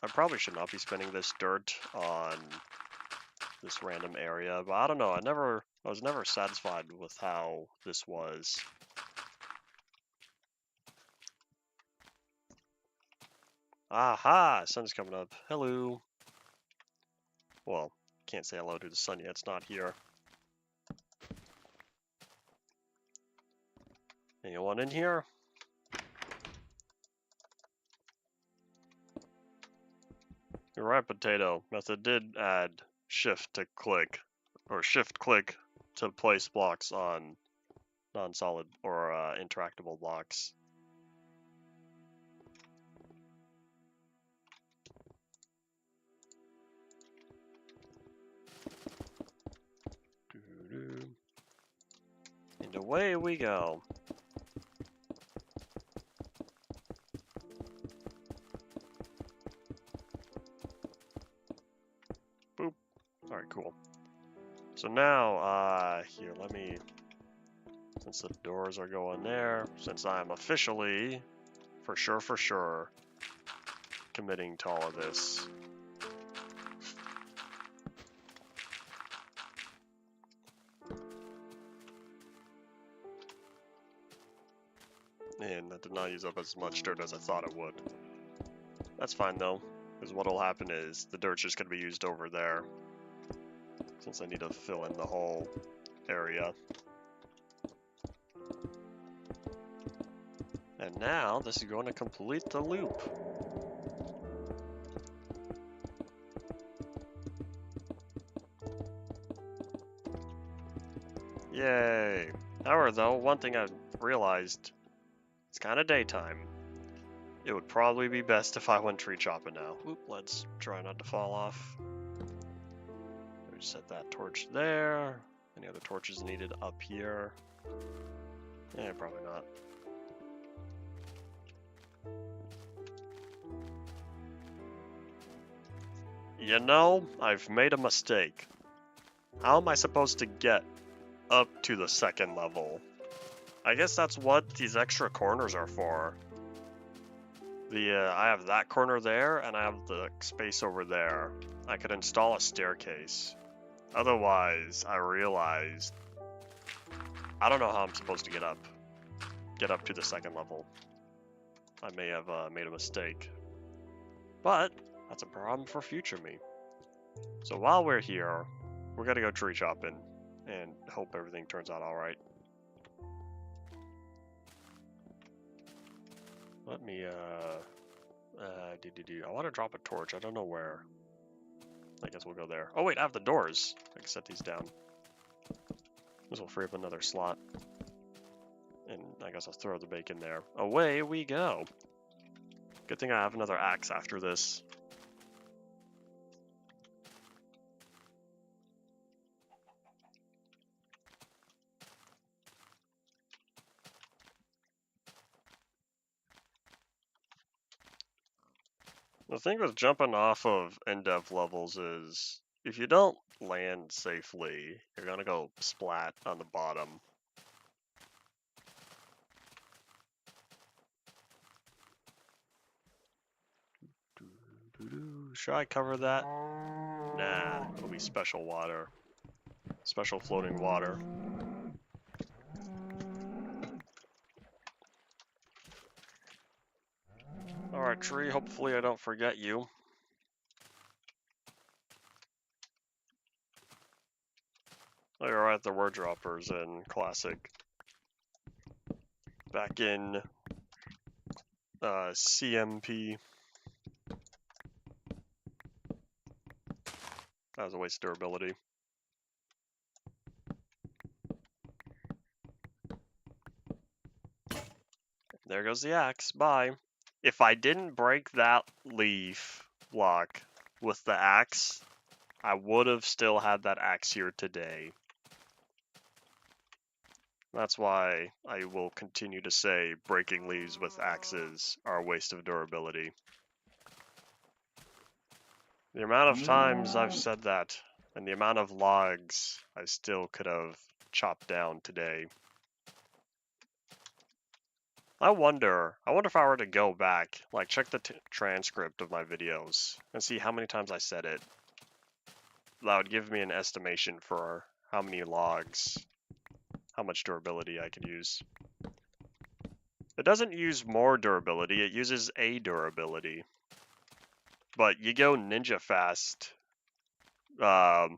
I probably should not be spending this dirt on this random area, but I don't know. I was never satisfied with how this was. Aha! Sun's coming up. Hello. Well, can't say hello to the sun yet. It's not here. Anyone in here? You're right, Potato. Method did add shift to click, or shift click to place blocks on non-solid or interactable blocks. And away we go. Boop. Alright, cool. So now, here, let me, since the doors are going there, since I'm officially, for sure, committing to all of this. And that did not use up as much dirt as I thought it would. That's fine though, because what'll happen is the dirt's just gonna be used over there, since I need to fill in the whole area. And now this is going to complete the loop. Yay! However though, one thing I realized, it's kind of daytime. It would probably be best if I went tree chopping now. Oop, let's try not to fall off. Set that torch there. Any other torches needed up here? Yeah, probably not. You know, I've made a mistake. How am I supposed to get up to the second level? I guess that's what these extra corners are for. I have that corner there, and I have the space over there. I could install a staircase. Otherwise, I realized I don't know how I'm supposed to get up to the second level. I may have made a mistake, but that's a problem for future me. So while we're here, we're gonna go tree chopping and hope everything turns out all right. Let me I want to drop a torch. I don't know where. I guess we'll go there. Oh wait, I have the doors. I can set these down. This will free up another slot. And I guess I'll throw the bacon there. Away we go. Good thing I have another axe after this. The thing with jumping off of Infdev levels is, if you don't land safely, you're gonna go splat on the bottom. Should I cover that? Nah, it'll be special water. Special floating water. Alright, tree, hopefully I don't forget you. Oh, you're right, there were droppers in Classic. Back in CMP. That was a waste of durability. There goes the axe. Bye. If I didn't break that leaf block with the axe, I would have still had that axe here today. That's why I will continue to say breaking leaves with axes are a waste of durability. The amount of times I've said that, and the amount of logs I still could have chopped down today. I wonder if I were to go back, like check the transcript of my videos, and see how many times I said it. That would give me an estimation for how many logs, how much durability I could use. It doesn't use more durability, it uses a durability. But you go ninja fast.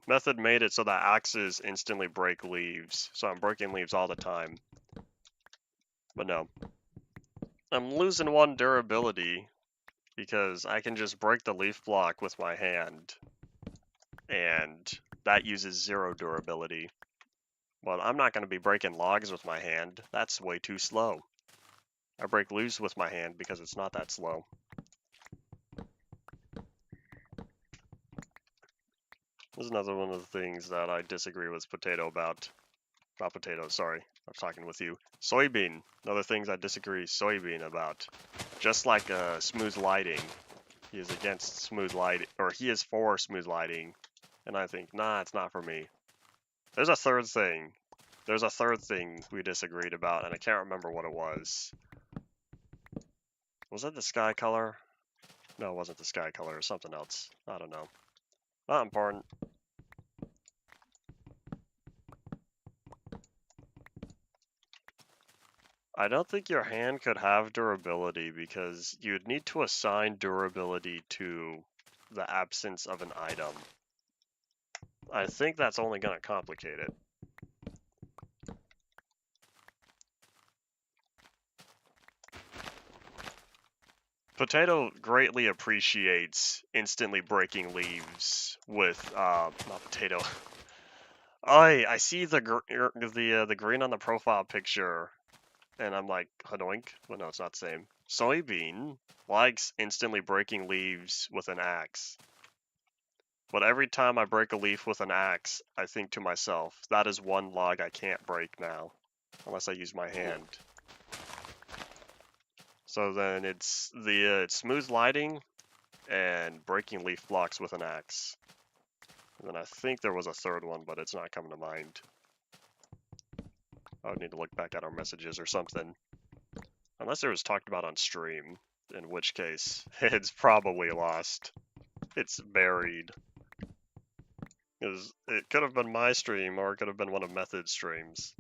Method made it so that axes instantly break leaves, so I'm breaking leaves all the time. But no. I'm losing 1 durability because I can just break the leaf block with my hand, and that uses 0 durability. Well, I'm not going to be breaking logs with my hand. That's way too slow. I break leaves with my hand because it's not that slow. This is another one of the things that I disagree with Potato about. Not Potato, sorry. I'm talking with you. Soybean. Another things I disagree Soybean about. Just like smooth lighting. He is against smooth lighting, or he is for smooth lighting. And I think, nah, it's not for me. There's a third thing. There's a third thing we disagreed about, and I can't remember what it was. Was it the sky color? No, it wasn't the sky color. It was something else. I don't know. Not important. I don't think your hand could have durability because you'd need to assign durability to the absence of an item. I think that's only going to complicate it. Potato greatly appreciates instantly breaking leaves with, not Potato. I see the green on the profile picture, and I'm like, Hadoink? Well, no, it's not the same. Soybean likes instantly breaking leaves with an axe. But every time I break a leaf with an axe, I think to myself, that is 1 log I can't break now, unless I use my hand. So then it's the smooth lighting and breaking leaf blocks with an axe. And then I think there was a third one, but it's not coming to mind. I would need to look back at our messages or something. Unless it was talked about on stream, in which case, it's probably lost. It's buried. It could have been my stream, or it could have been one of Method's streams.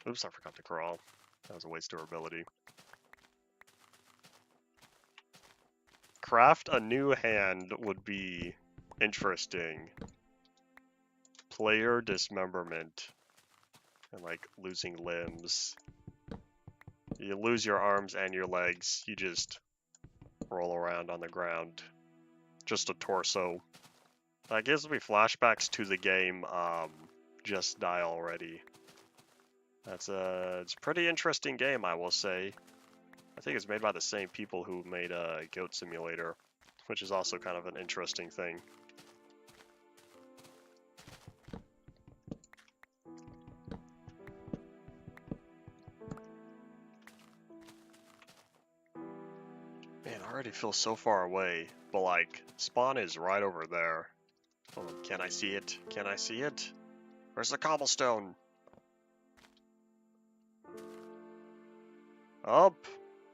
Oops, I forgot to crawl. That was a waste of durability. Craft a new hand would be interesting. Player dismemberment. And like losing limbs. You lose your arms and your legs. You just roll around on the ground. Just a torso. That gives me flashbacks to the game Just Die Already. It's a pretty interesting game, I will say. I think it's made by the same people who made Goat Simulator, which is also kind of an interesting thing. Man, I already feel so far away, but like, spawn is right over there. Hold on, can I see it? Can I see it? Where's the cobblestone? Up,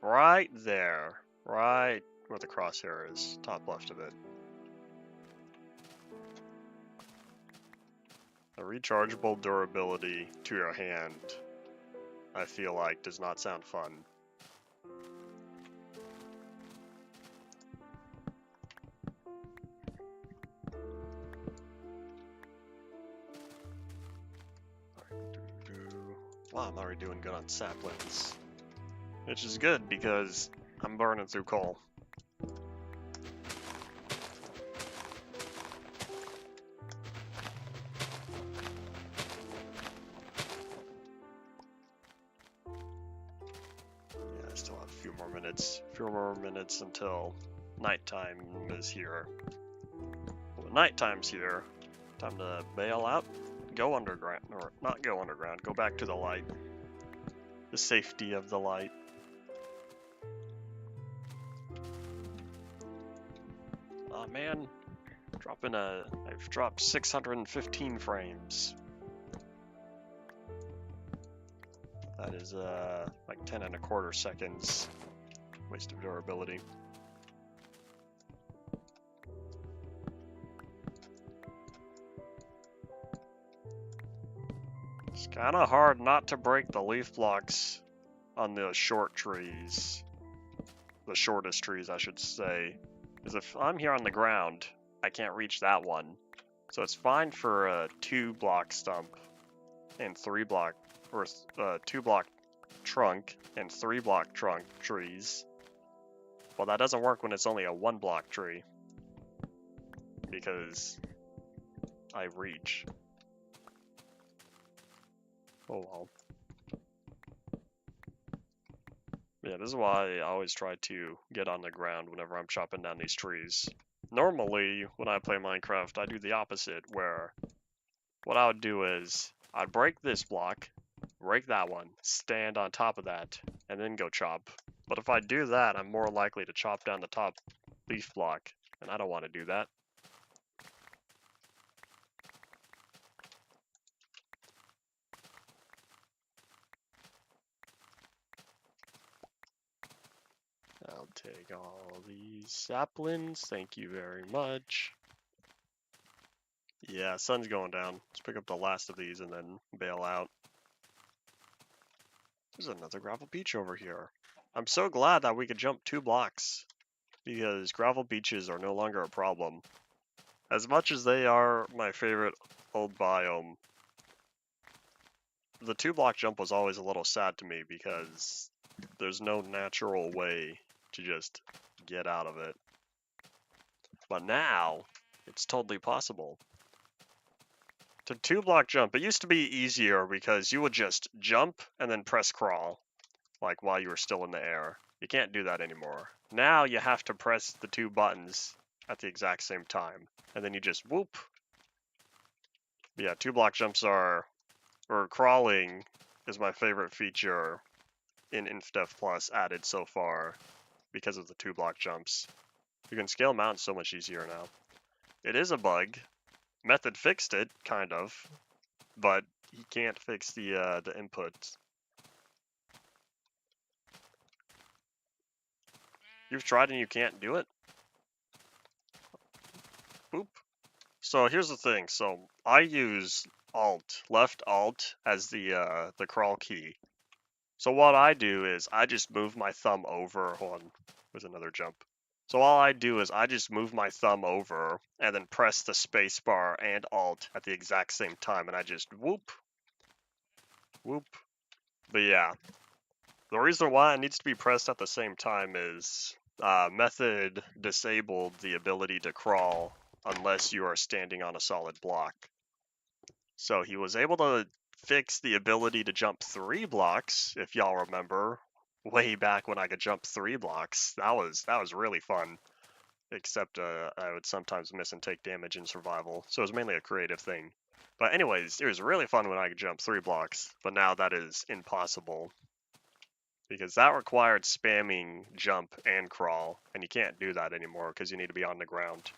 right there. Right where the crosshair is, top left of it. A rechargeable durability to your hand, I feel like, does not sound fun. Wow, I'm already doing good on saplings. Which is good because I'm burning through coal. Yeah, I still have a few more minutes until nighttime is here. Well, nighttime's here. Time to bail out, go underground, or not go underground, go back to the light. The safety of the light. Oh man, I've dropped 615 frames. That is like 10.25 seconds. Waste of durability. It's kind of hard not to break the leaf blocks on the short trees. The shortest trees, I should say. Because if I'm here on the ground, I can't reach that one. So it's fine for a 2-block stump and 3-block, or 2-block trunk and 3-block trunk trees. Well, that doesn't work when it's only a 1-block tree, because I reach. Oh well. Yeah, this is why I always try to get on the ground whenever I'm chopping down these trees. Normally, when I play Minecraft, I do the opposite, where what I would do is I'd break this block, break that one, stand on top of that, and then go chop. But if I do that, I'm more likely to chop down the top leaf block, and I don't want to do that. I'll take all these saplings, thank you very much. Yeah, sun's going down. Let's pick up the last of these and then bail out. There's another gravel beach over here. I'm so glad that we could jump 2 blocks, because gravel beaches are no longer a problem. As much as they are my favorite old biome, the 2-block jump was always a little sad to me because there's no natural way to just get out of it. But now, it's totally possible. To 2-block jump, it used to be easier because you would just jump and then press crawl, like while you were still in the air. You can't do that anymore. Now you have to press the 2 buttons at the exact same time, and then you just whoop. Yeah, 2-block jumps or crawling is my favorite feature in Infdev Plus added so far because of the 2-block jumps. You can scale mountains so much easier now. It is a bug. Method fixed it, kind of, but he can't fix the inputs. You've tried and you can't do it? Boop. So here's the thing. So I use left alt as the crawl key. So what I do is I just move my thumb over. Hold on, there's another jump. So all I do is I just move my thumb over and then press the space bar and alt at the exact same time, and I just whoop, whoop. But yeah, the reason why it needs to be pressed at the same time is method disabled the ability to crawl unless you are standing on a solid block. So he was able to fix the ability to jump 3 blocks, if y'all remember, way back when I could jump 3 blocks. That was really fun. Except I would sometimes miss and take damage in survival, so it was mainly a creative thing. But anyways, it was really fun when I could jump 3 blocks, but now that is impossible. Because that required spamming jump and crawl, and you can't do that anymore because you need to be on the ground.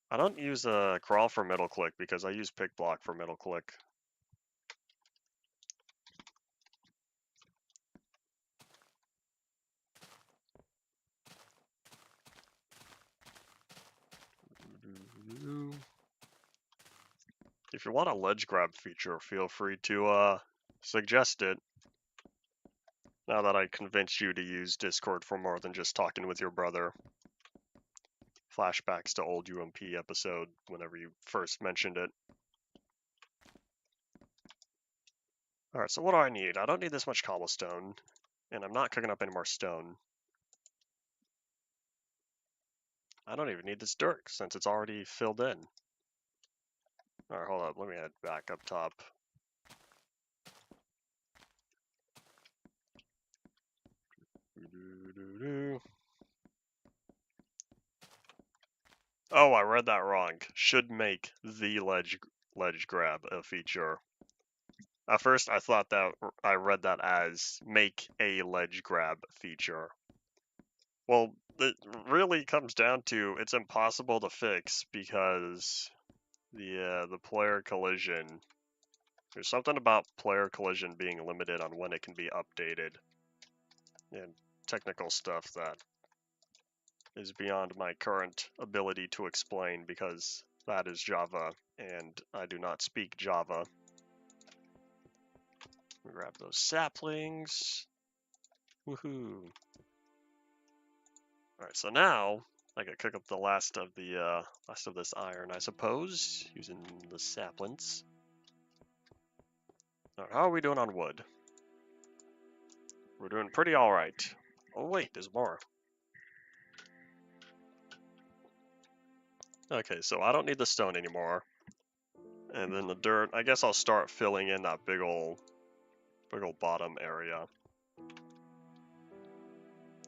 I don't use crawl for middle click because I use pick block for middle click. If you want a ledge grab feature, feel free to suggest it. Now that I convinced you to use Discord for more than just talking with your brother. Flashbacks to old UMP episode whenever you first mentioned it. Alright, so what do I need? I don't need this much cobblestone, and I'm not cooking up any more stone. I don't even need this dirt, since it's already filled in. Alright, hold up, let me head back up top. Oh, I read that wrong. Should make the ledge grab a feature. At first, I thought that I read that as make a ledge grab feature. Well, it really comes down to it's impossible to fix because the player collision. There's something about player collision being limited on when it can be updated, and technical stuff that is beyond my current ability to explain because that is Java, and I do not speak Java. Grab those saplings. Woohoo. Alright, so now I could cook up the last of this iron, I suppose, using the saplings. Now, how are we doing on wood? We're doing pretty all right. Oh wait, there's more. Okay, so I don't need the stone anymore. And then the dirt, I guess I'll start filling in that big ol' bottom area.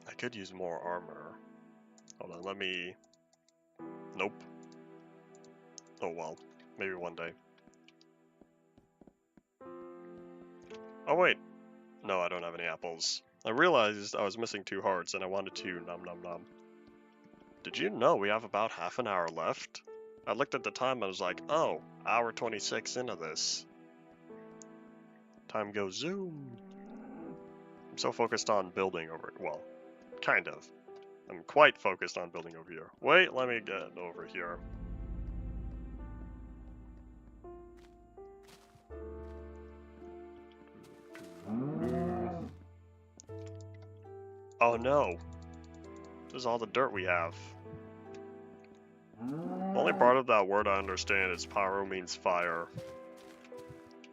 I could use more armor. Hold on, let me... Nope. Oh well, maybe one day. Oh wait, no, I don't have any apples. I realized I was missing 2 hearts and I wanted to nom nom nom. Did you know we have about half an hour left? I looked at the time and I was like, oh, hour 26 into this. Time goes zoom. I'm so focused on building over it. Well, kind of. I'm quite focused on building over here. Wait, let me get over here. Oh no. This is all the dirt we have. The only part of that word I understand is pyro means fire.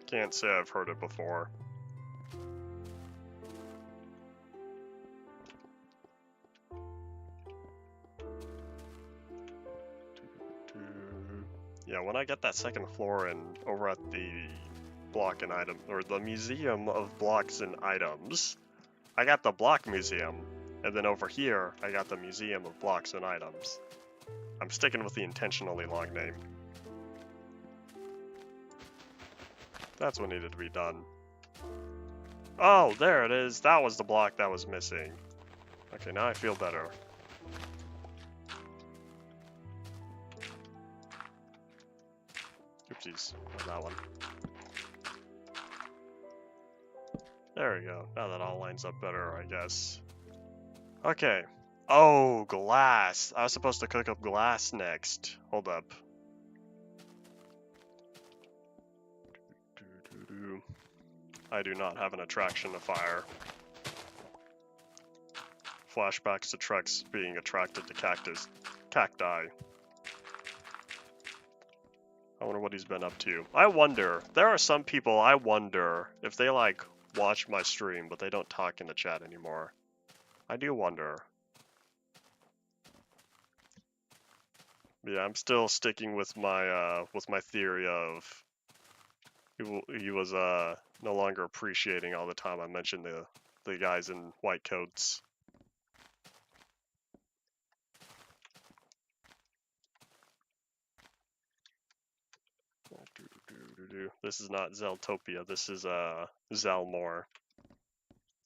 Can't say I've heard it before. Yeah, when I get that second floor and over at the block and item, or the Museum of Blocks and Items, I got the Block Museum, and then over here, I got the Museum of Blocks and Items. I'm sticking with the intentionally long name. That's what needed to be done. Oh, there it is. That was the block that was missing. Okay, now I feel better. Oopsies, not that one. There we go. Now that all lines up better, I guess. Okay. Oh, glass. I was supposed to cook up glass next. Hold up. I do not have an attraction to fire. Flashbacks to Trex being attracted to cacti. I wonder what he's been up to. I wonder, there are some people I wonder if they like watch my stream but they don't talk in the chat anymore. I do wonder. Yeah, I'm still sticking with my theory of he was no longer appreciating all the time I mentioned the guys in white coats. This is not Zeltopia, this is Zelmore.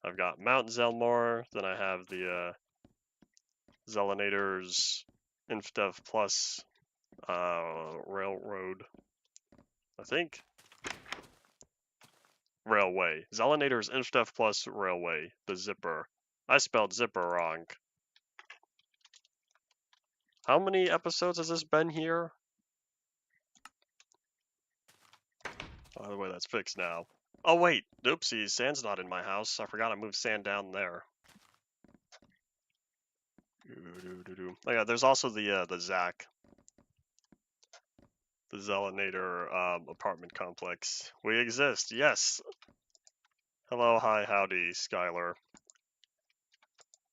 I've got Mount Zelmore, then I have the Zelenators Infdev Plus Railroad. I think. Railway. Zelenators Infdev Plus Railway. The zipper. I spelled zipper wrong. How many episodes has this been here? By the way, that's fixed now. Oh wait, oopsies, sand's not in my house. I forgot I moved sand down there. Oh yeah, there's also the Zac. The Zelenator apartment complex. We exist, yes! Hello, hi, howdy, Skylar.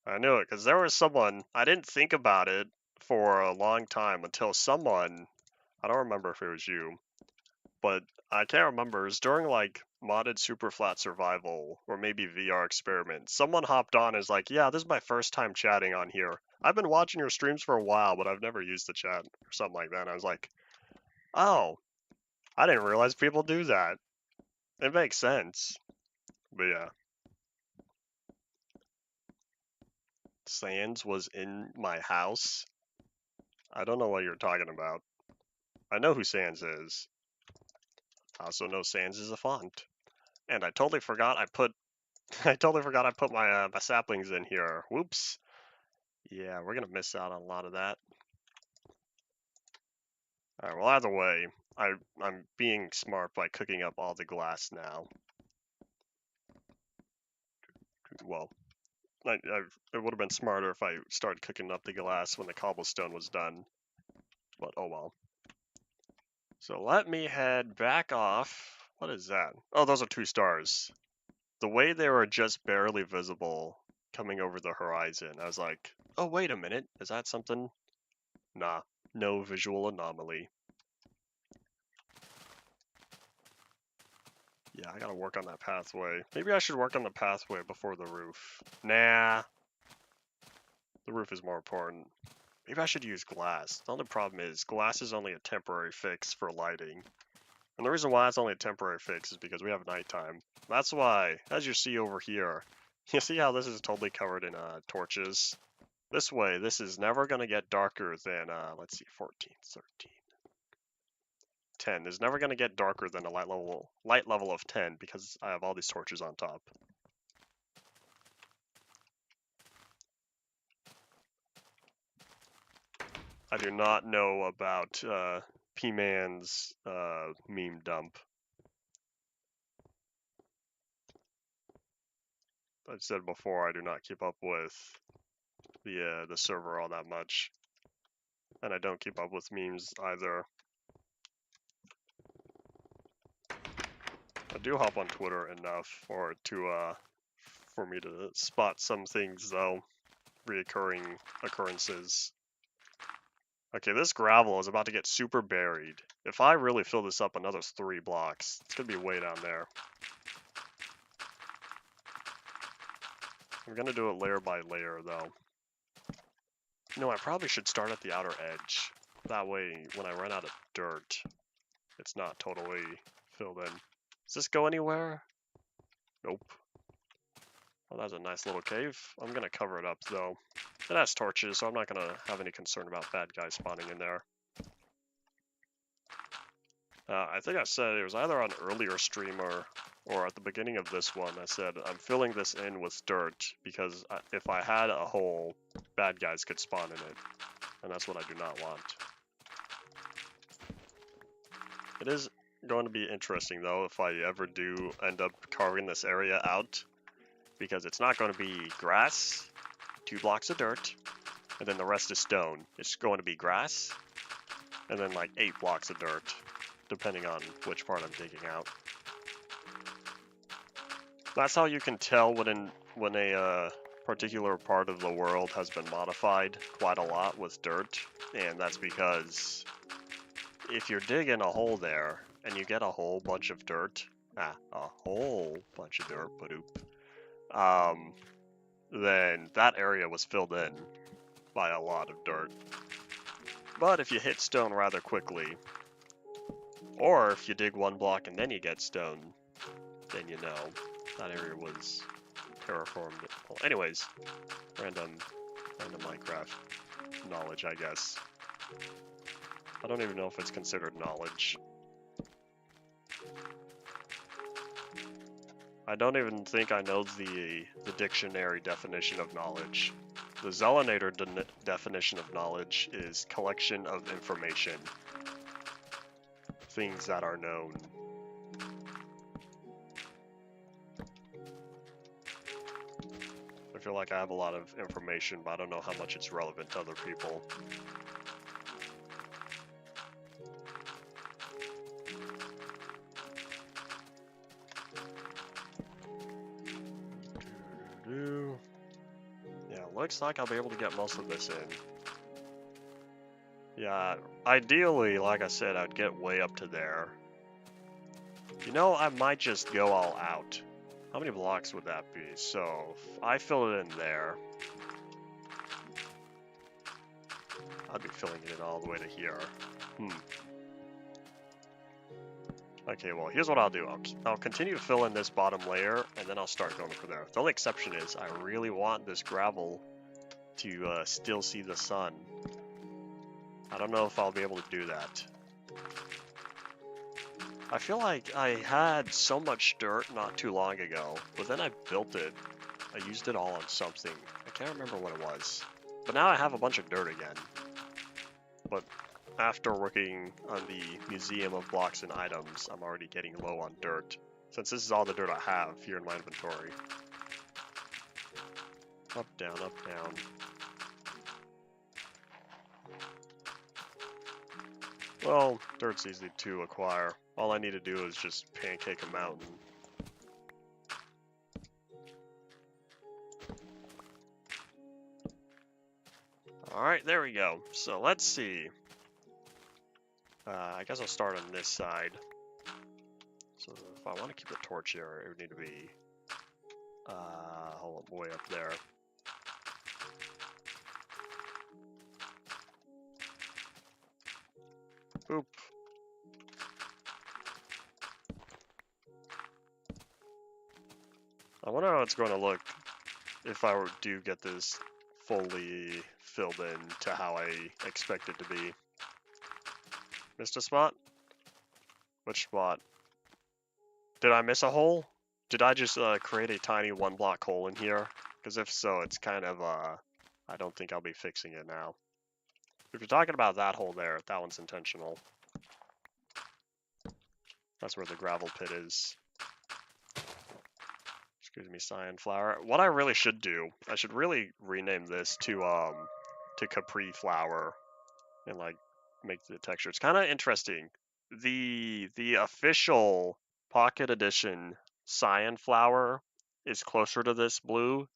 I knew it, because there was someone, I didn't think about it for a long time until someone, I don't remember if it was you, but I can't remember, it was during like modded super flat survival or maybe VR experiment. Someone hopped on and is like, yeah, this is my first time chatting on here. I've been watching your streams for a while, but I've never used the chat or something like that. And I was like, oh, I didn't realize people do that. It makes sense. But yeah. Sans was in my house. I don't know what you're talking about. I know who Sans is. I also know Sans is a font. And I totally forgot I put my my saplings in here. Whoops. Yeah, we're gonna miss out on a lot of that. Alright, well either way, I'm being smart by cooking up all the glass now. Well, It would have been smarter if I started cooking up the glass when the cobblestone was done. But oh well. So let me head back off. What is that? Oh, those are 2 stars. The way they were just barely visible coming over the horizon, I was like, oh, wait a minute. Is that something? Nah, no visual anomaly. Yeah, I gotta work on that pathway. Maybe I should work on the pathway before the roof. Nah, the roof is more important. Maybe I should use glass. The only problem is glass is only a temporary fix for lighting. And the reason why it's only a temporary fix is because we have nighttime. That's why, as you see over here, you see how this is totally covered in torches? This way, this is never going to get darker than, let's see, 14, 13, 10. It's never going to get darker than a light level of 10 because I have all these torches on top. I do not know about P-Man's meme dump. I've said before, I do not keep up with the server all that much, and I don't keep up with memes either. I do hop on Twitter enough for me to spot some things though, reoccurring occurrences. Okay, this gravel is about to get super buried. If I really fill this up another 3 blocks, it's gonna be way down there. I'm gonna do it layer by layer though. No, I probably should start at the outer edge. That way, when I run out of dirt, it's not totally filled in. Does this go anywhere? Nope. Well, that's a nice little cave. I'm gonna cover it up though. It has torches, so I'm not gonna have any concern about bad guys spawning in there. I think I said it was either on an earlier stream or at the beginning of this one. I said I'm filling this in with dirt because if I had a hole, bad guys could spawn in it, and that's what I do not want. It is going to be interesting though if I ever do end up carving this area out, because it's not going to be grass, 2 blocks of dirt, and then the rest is stone. It's going to be grass, and then like 8 blocks of dirt, depending on which part I'm digging out. That's how you can tell when a particular part of the world has been modified quite a lot with dirt, and that's because if you're digging a hole there and you get a whole bunch of dirt, then that area was filled in by a lot of dirt. But if you hit stone rather quickly, or if you dig 1 block and then you get stone, then you know that area was terraformed. Well, anyways, random Minecraft knowledge, I guess. I don't even know if it's considered knowledge. I don't even think I know the dictionary definition of knowledge. The Zelanator definition of knowledge is collection of information. Things that are known. I feel like I have a lot of information, but I don't know how much it's relevant to other people. Yeah, looks like I'll be able to get most of this in. Yeah, ideally, like I said, I'd get way up to there. You know, I might just go all out. How many blocks would that be? So, if I fill it in there, I'd be filling it in all the way to here. Okay, well, here's what I'll do. I'll continue to fill in this bottom layer, and then I'll start going for there. The only exception is I really want this gravel to still see the sun. I don't know if I'll be able to do that. I feel like I had so much dirt not too long ago, but then I built it. I used it all on something. I can't remember what it was. But now I have a bunch of dirt again. But after working on the Museum of Blocks and Items, I'm already getting low on dirt, since this is all the dirt I have here in my inventory. Up, down, up, down. Well, dirt's easy to acquire. All I need to do is just pancake a mountain. Alright, there we go. So let's see. I guess I'll start on this side. So if I want to keep the torch here, it would need to be hold on, way up there. Boop. I wonder how it's going to look if I do get this fully filled in to how I expect it to be. Missed a spot? Which spot? Did I miss a hole? Did I just create a tiny one block hole in here? Because if so, it's kind of, I don't think I'll be fixing it now. If you're talking about that hole there, that one's intentional. That's where the gravel pit is. Excuse me, cyan flower. What I really should do, I should really rename this to Capri flower and like make the texture. It's kind of interesting. The official Pocket Edition cyan flower is closer to this blue,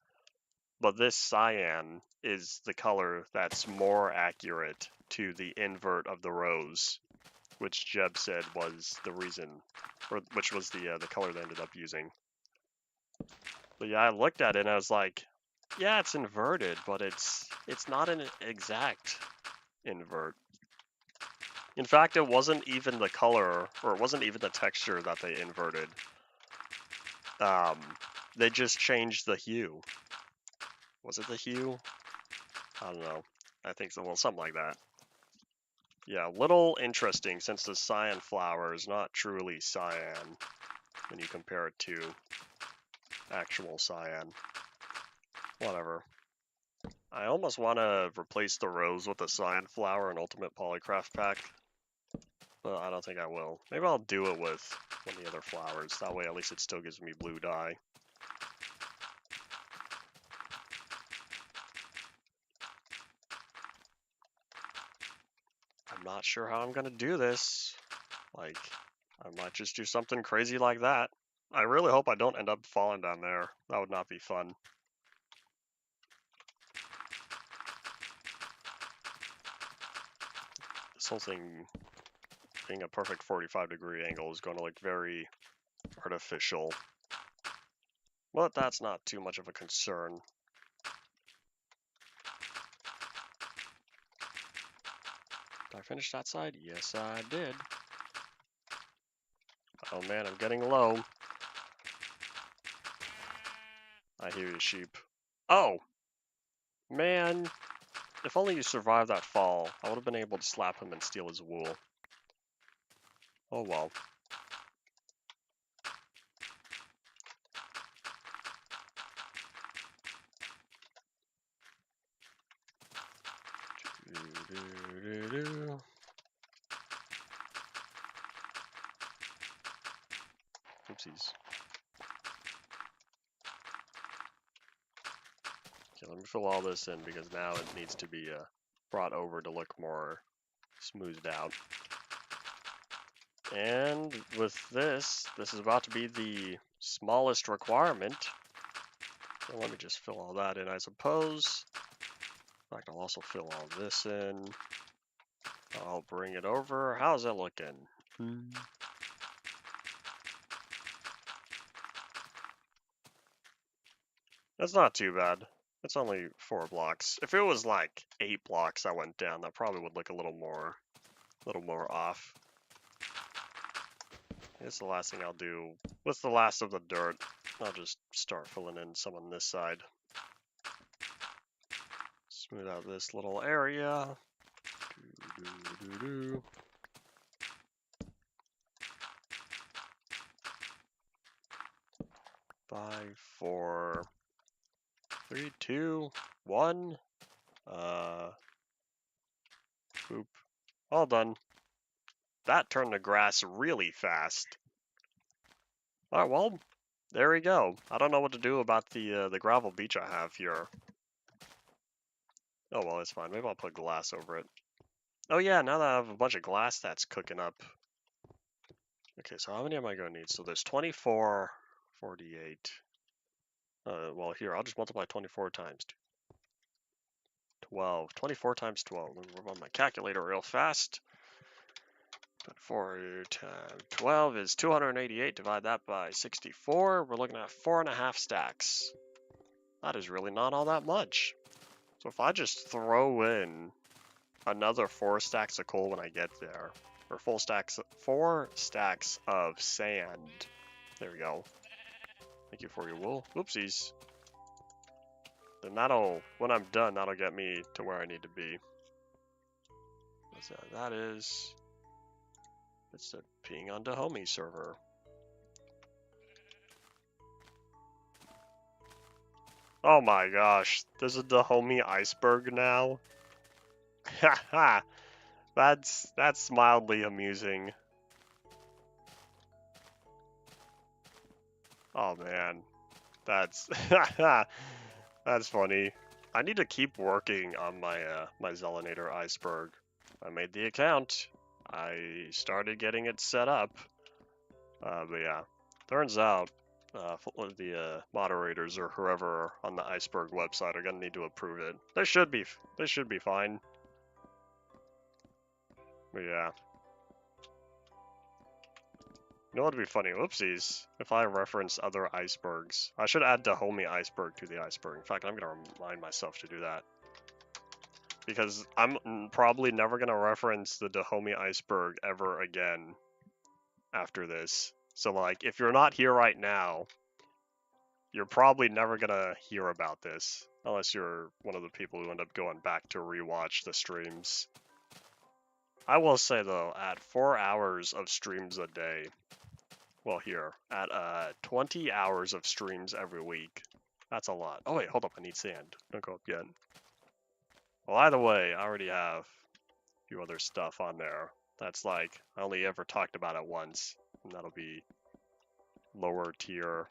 but this cyan is the color that's more accurate to the invert of the rose, which Jeb said was the reason, or which was the color they ended up using. But yeah, I looked at it and I was like, yeah, it's inverted, but it's not an exact invert. In fact, it wasn't even the color, or it wasn't even the texture that they inverted. They just changed the hue. Was it the hue? I don't know. I think so. Well, something like that. Yeah, a little interesting since the cyan flower is not truly cyan when you compare it to actual cyan. Whatever. I almost want to replace the rose with the cyan flower in Ultimate Polycraft Pack, but I don't think I will. Maybe I'll do it with one of the other flowers. That way at least it still gives me blue dye. I'm not sure how I'm going to do this. Like, I might just do something crazy like that. I really hope I don't end up falling down there. That would not be fun. This whole thing being a perfect 45-degree angle is going to look very artificial. But that's not too much of a concern. Did I finish that side? Yes, I did. Oh man, I'm getting low. I hear you, sheep. Oh! Man, if only you survived that fall, I would have been able to slap him and steal his wool. Oh well. Oopsies. Okay, let me fill all this in because now it needs to be brought over to look more smoothed out. And with this is about to be the smallest requirement. So let me just fill all that in, I suppose. In fact, I'll also fill all this in. I'll bring it over. How's it looking? That's not too bad. It's only 4 blocks. If it was like 8 blocks I went down, that probably would look a little more off. It's the last thing I'll do. With the last of the dirt, I'll just start filling in some on this side. Smooth out this little area. 5, 4, 3, 2, 1. Boop. All done. That turned the grass really fast. Alright, well, there we go. I don't know what to do about the gravel beach I have here. Oh well, it's fine. Maybe I'll put glass over it. Oh yeah, now that I have a bunch of glass that's cooking up. Okay, so how many am I going to need? So there's 24, 48. Well here, I'll just multiply 24 times 12. 24 times 12. Let me run my calculator real fast. 4 times 12 is 288. Divide that by 64. We're looking at 4.5 stacks. That is really not all that much. So if I just throw in another 4 stacks of coal when I get there, or 4 stacks of sand. There we go. Thank you for your wool. Oopsies. Then when I'm done, that'll get me to where I need to be. What's that? That is, it's the ping on the homie server. Oh my gosh, this is the homie iceberg now. Haha, that's mildly amusing. Oh man, that's that's funny. I need to keep working on my my Zelinator iceberg. I made the account. I started getting it set up. But yeah, turns out the moderators or whoever on the iceberg website are gonna need to approve it. They should be fine. But yeah. You know what would be funny? Whoopsies. If I reference other icebergs. I should add Dahomey iceberg to the iceberg. In fact, I'm going to remind myself to do that. Because I'm probably never going to reference the Dahomey iceberg ever again after this. So, like, if you're not here right now, you're probably never going to hear about this. Unless you're one of the people who end up going back to rewatch the streams. I will say, though, at 4 hours of streams a day, well, here, at 20 hours of streams every week. That's a lot. Oh, wait, hold up. I need sand. Don't go up yet. Well, either way, I already have a few other stuff on there. That's like, I only ever talked about it once. And that'll be lower tier.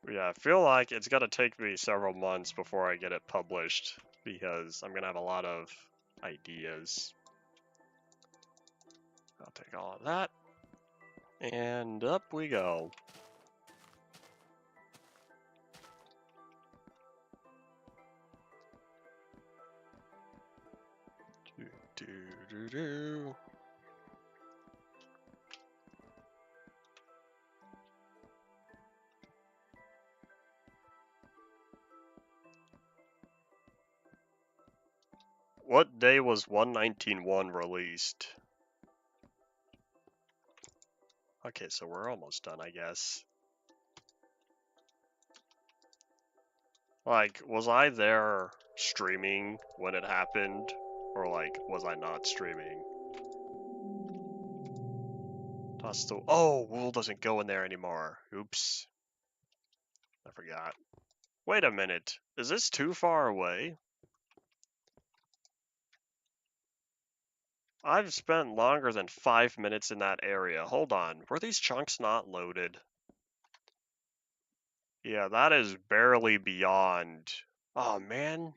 But yeah, I feel like it's going to take me several months before I get it published. Because I'm going to have a lot of ideas. I'll take all of that. And up we go. Do. What day was 119.1 released? Okay, so we're almost done, I guess. Like, was I there streaming when it happened? Or, like, was I not streaming? Toss the... Oh, wool doesn't go in there anymore. Oops. I forgot. Wait a minute. Is this too far away? I've spent longer than 5 minutes in that area. Hold on. Were these chunks not loaded? Yeah, that is barely beyond. Oh, man.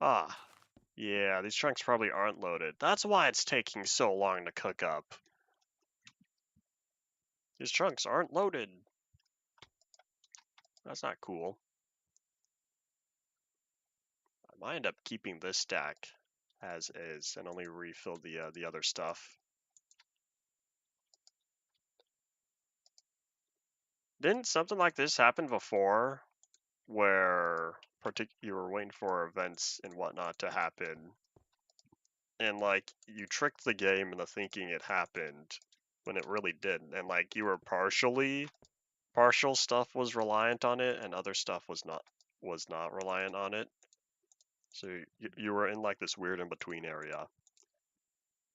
Ah. Yeah, these chunks probably aren't loaded. That's why it's taking so long to cook up. These chunks aren't loaded. That's not cool. I might end up keeping this stack as is and only refill the other stuff. Didn't something like this happen before, where you were waiting for events and whatnot to happen, and like you tricked the game into thinking it happened when it really didn't, and like you were partial stuff was reliant on it, and other stuff was not reliant on it. So you were in like this weird in between area.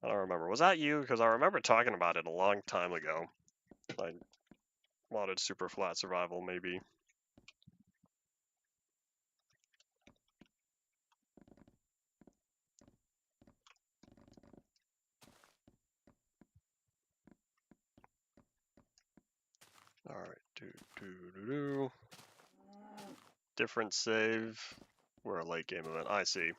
I don't remember. Was that you? Because I remember talking about it a long time ago. Like modded super flat survival, maybe. All right. Do. Different save. We're a late game event. I see.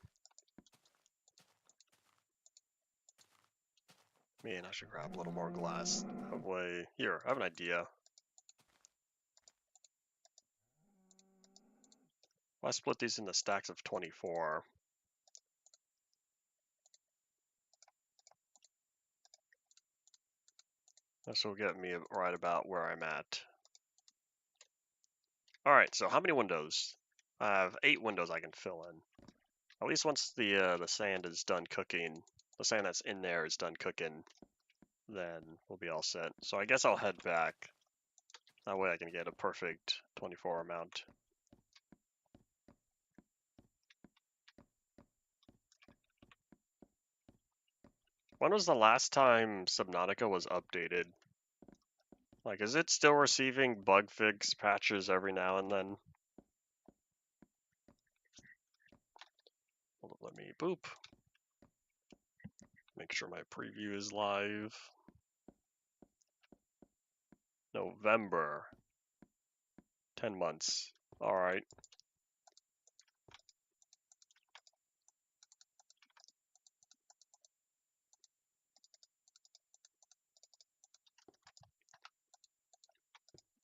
Man, I should grab a little more glass. That way, here, I have an idea. Why split these into stacks of 24? This will get me right about where I'm at. Alright, so how many windows? I have 8 windows I can fill in. At least once the sand is done cooking, the sand that's in there is done cooking, then we'll be all set. So I guess I'll head back. That way I can get a perfect 24 amount. When was the last time Subnautica was updated? Like, is it still receiving bug fix patches every now and then? Hold on, let me boop. Make sure my preview is live. November. 10 months. Alright.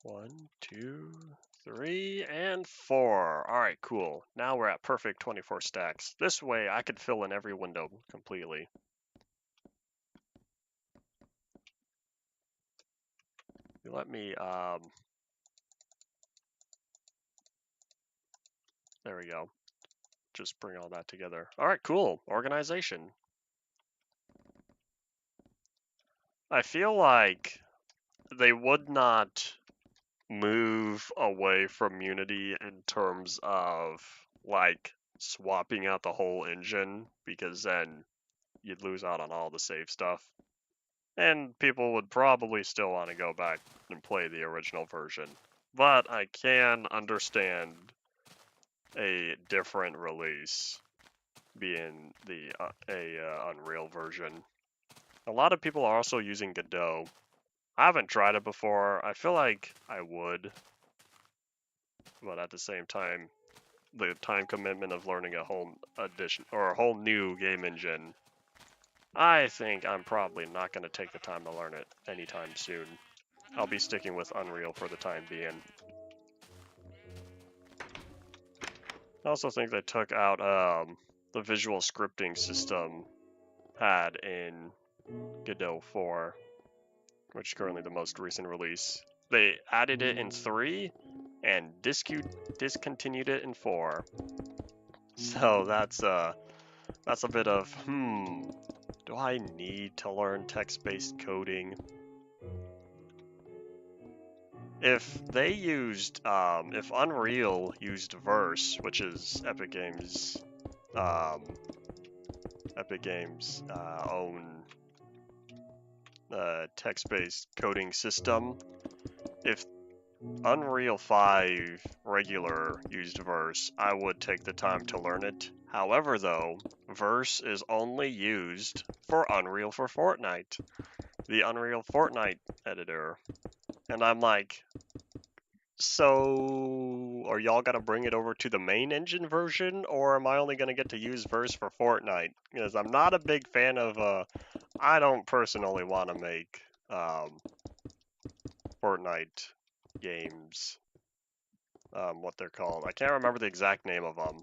One, two, 3, and 4. Alright, cool. Now we're at perfect 24 stacks. This way I could fill in every window completely. Let me, there we go. Just bring all that together. Alright, cool. Organization. I feel like they would not move away from Unity in terms of, like, swapping out the whole engine, because then you'd lose out on all the save stuff. And people would probably still want to go back and play the original version. But I can understand a different release being the Unreal version. A lot of people are also using Godot. I haven't tried it before. I feel like I would, but at the same time, the time commitment of learning a whole edition or a whole new game engine, I think I'm probably not going to take the time to learn it anytime soon. I'll be sticking with Unreal for the time being. I also think they took out the visual scripting system had in Godot 4, which is currently the most recent release. They added it in 3 and discontinued it in 4. So that's a bit of, do I need to learn text-based coding? If they used, if Unreal used Verse, which is Epic Games' own text-based coding system, if Unreal 5 regular used Verse, I would take the time to learn it. However, though, Verse is only used for Unreal for Fortnite, the Unreal Fortnite editor. And I'm like, so are y'all gonna bring it over to the main engine version, or am I only gonna get to use Verse for Fortnite? Because I'm not a big fan of, I don't personally want to make Fortnite games. What they're called. I can't remember the exact name of them.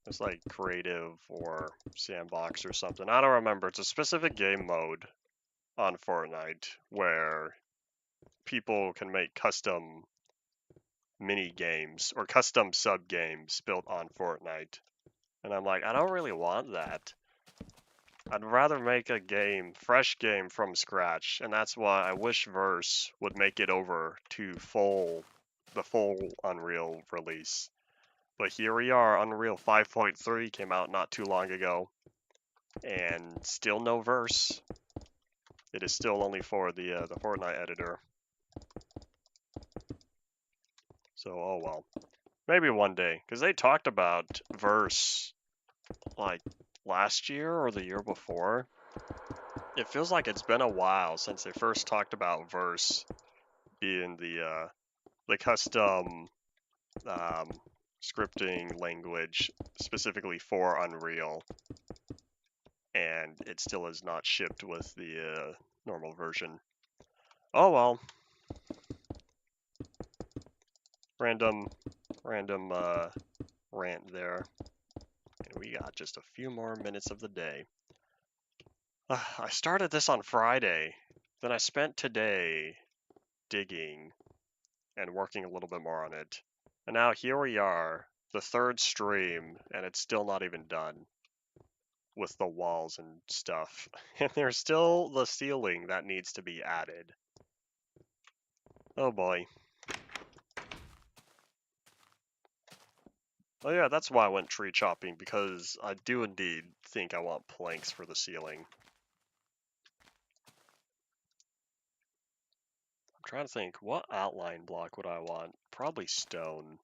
It's like creative or sandbox or something. I don't remember. It's a specific game mode on Fortnite where people can make custom mini games or custom sub games built on Fortnite. And I'm like, I don't really want that. I'd rather make a game, fresh game from scratch, and that's why I wish Verse would make it over to the full Unreal release. But here we are, Unreal 5.3 came out not too long ago, and still no Verse. It is still only for the Fortnite editor. So, oh well. Maybe one day, because they talked about Verse, like, last year or the year before. It feels like it's been a while since they first talked about Verse being the custom scripting language specifically for Unreal, and it still is not shipped with the normal version. Oh well. Random rant there. And we got just a few more minutes of the day. I started this on Friday. Then I spent today digging and working a little bit more on it. And now here we are, the third stream, and it's still not even done with the walls and stuff. And there's still the ceiling that needs to be added. Oh boy. Oh yeah, that's why I went tree chopping, because I do indeed think I want planks for the ceiling. I'm trying to think, what outline block would I want? Probably stone.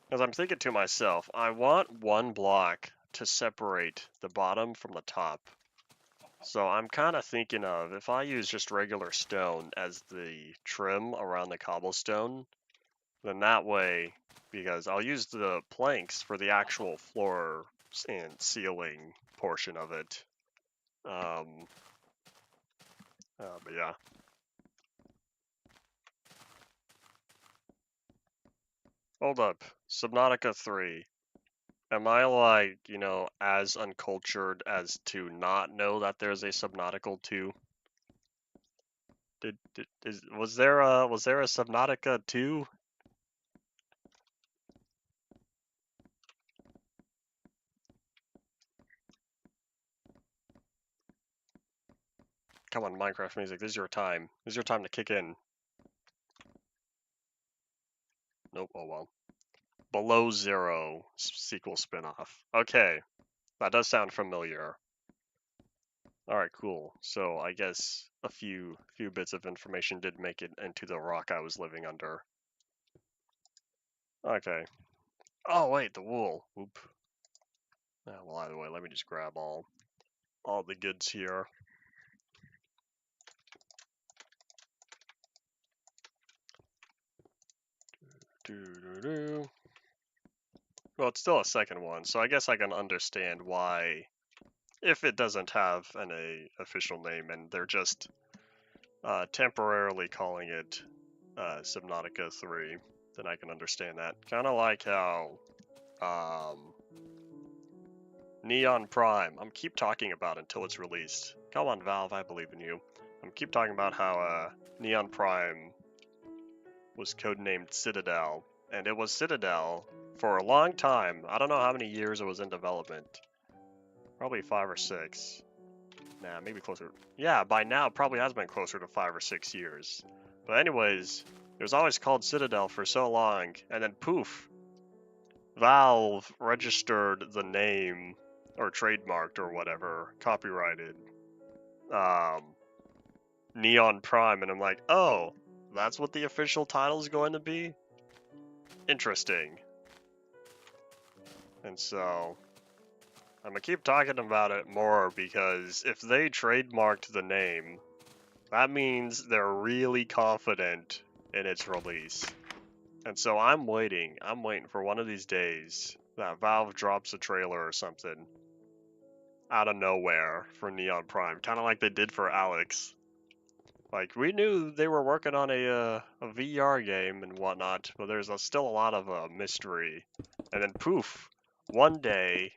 Because I'm thinking to myself, I want one block to separate the bottom from the top. So I'm kind of thinking of, if I use just regular stone as the trim around the cobblestone, then that way, because I'll use the planks for the actual floor and ceiling portion of it. But yeah. Hold up. Subnautica 3. Am I like, as uncultured as to not know that there's a Subnautica 2? Was there a Subnautica 2? Come on, Minecraft music. This is your time. This is your time to kick in. Nope. Oh well. Below Zero sequel spinoff. Okay, that does sound familiar. All right, cool. So I guess a few bits of information did make it into the rock I was living under. Okay. Oh wait, the wool. Oop. Well, either way, let me just grab all the goods here. Well, it's still a second one, so I guess I can understand why, if it doesn't have an official name and they're just temporarily calling it Subnautica 3, then I can understand that. Kind of like how Neon Prime, I'm keep talking about until it's released. Come on, Valve, I believe in you. I'm keep talking about how Neon Prime was codenamed Citadel, and it was Citadel for a long time. I don't know how many years it was in development. Probably 5 or 6. Nah, maybe closer. Yeah, by now it probably has been closer to 5 or 6 years. But anyways, it was always called Citadel for so long, and then poof, Valve registered the name, or trademarked or whatever, copyrighted, Neon Prime, and I'm like, oh, that's what the official title is going to be? Interesting. And so, I'm gonna keep talking about it more, because if they trademarked the name, that means they're really confident in its release. And so I'm waiting for one of these days that Valve drops a trailer or something out of nowhere for Neon Prime, kind of like they did for Alex. Like, we knew they were working on a VR game and whatnot, but there's still a lot of mystery. And then poof, one day,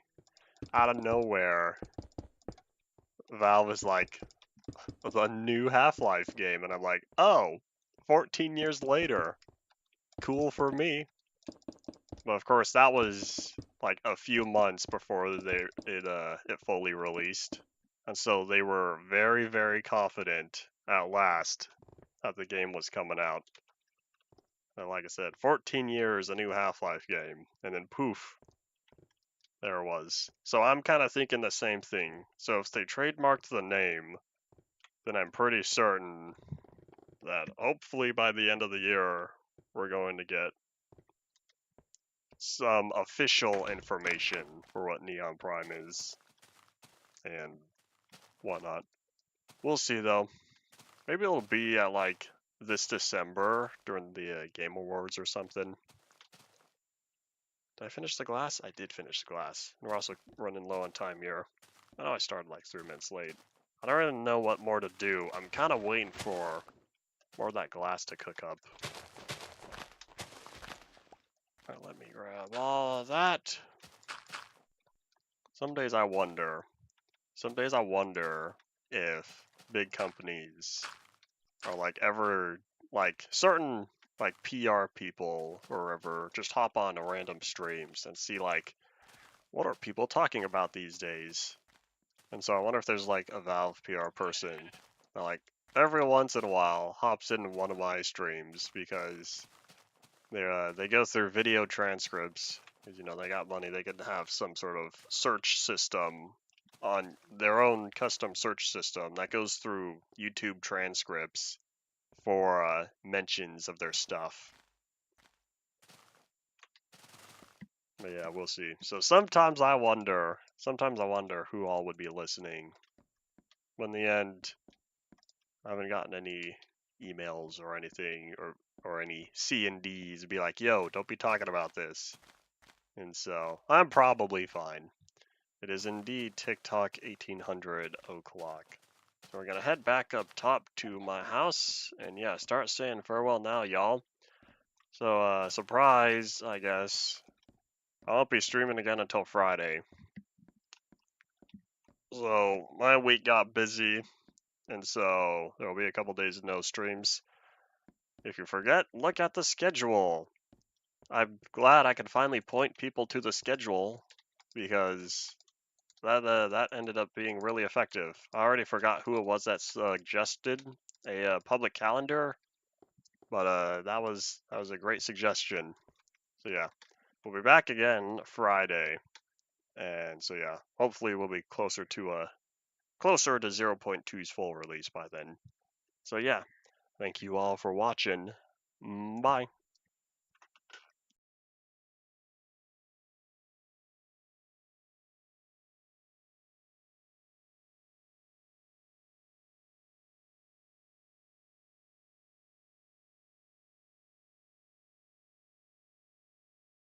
out of nowhere, Valve is like, a new Half-Life game, and I'm like, oh, 14 years later, cool for me. But of course, that was like a few months before it fully released, and so they were very, very confident at last that the game was coming out. And like I said, 14 years, a new Half-Life game, and then poof, there it was. So I'm kind of thinking the same thing. So if they trademarked the name, then I'm pretty certain that hopefully by the end of the year, we're going to get some official information for what Neon Prime is and whatnot. We'll see though. Maybe it'll be at like this December during the Game Awards or something. Did I finish the glass? I did finish the glass. And we're also running low on time here. I know I started like 3 minutes late. I don't really know what more to do. I'm kind of waiting for more of that glass to cook up. Alright, let me grab all of that. Some days I wonder if big companies are like ever like certain like PR people or whatever just hop on to random streams and see like what are people talking about these days. And so I wonder if there's like a Valve PR person that like every once in a while hops into one of my streams because they go through video transcripts. Because, you know, they got money, they can have some sort of search system on their own custom search system that goes through YouTube transcripts for mentions of their stuff. But yeah, we'll see. So sometimes I wonder who all would be listening. When in the end, I haven't gotten any emails or anything or any C&Ds be like, yo, don't be talking about this. And so I'm probably fine. It is indeed TikTok 1800 o'clock. So we're gonna head back up top to my house and yeah, start saying farewell now, y'all. So surprise, I guess. I won't be streaming again until Friday. So my week got busy, and so there will be a couple days of no streams. If you forget, look at the schedule. I'm glad I could finally point people to the schedule because that ended up being really effective. I already forgot who it was that suggested a public calendar, but that was a great suggestion. So yeah, we'll be back again Friday. And so yeah, hopefully we'll be closer to 0.2's full release by then. So yeah, thank you all for watching. Bye.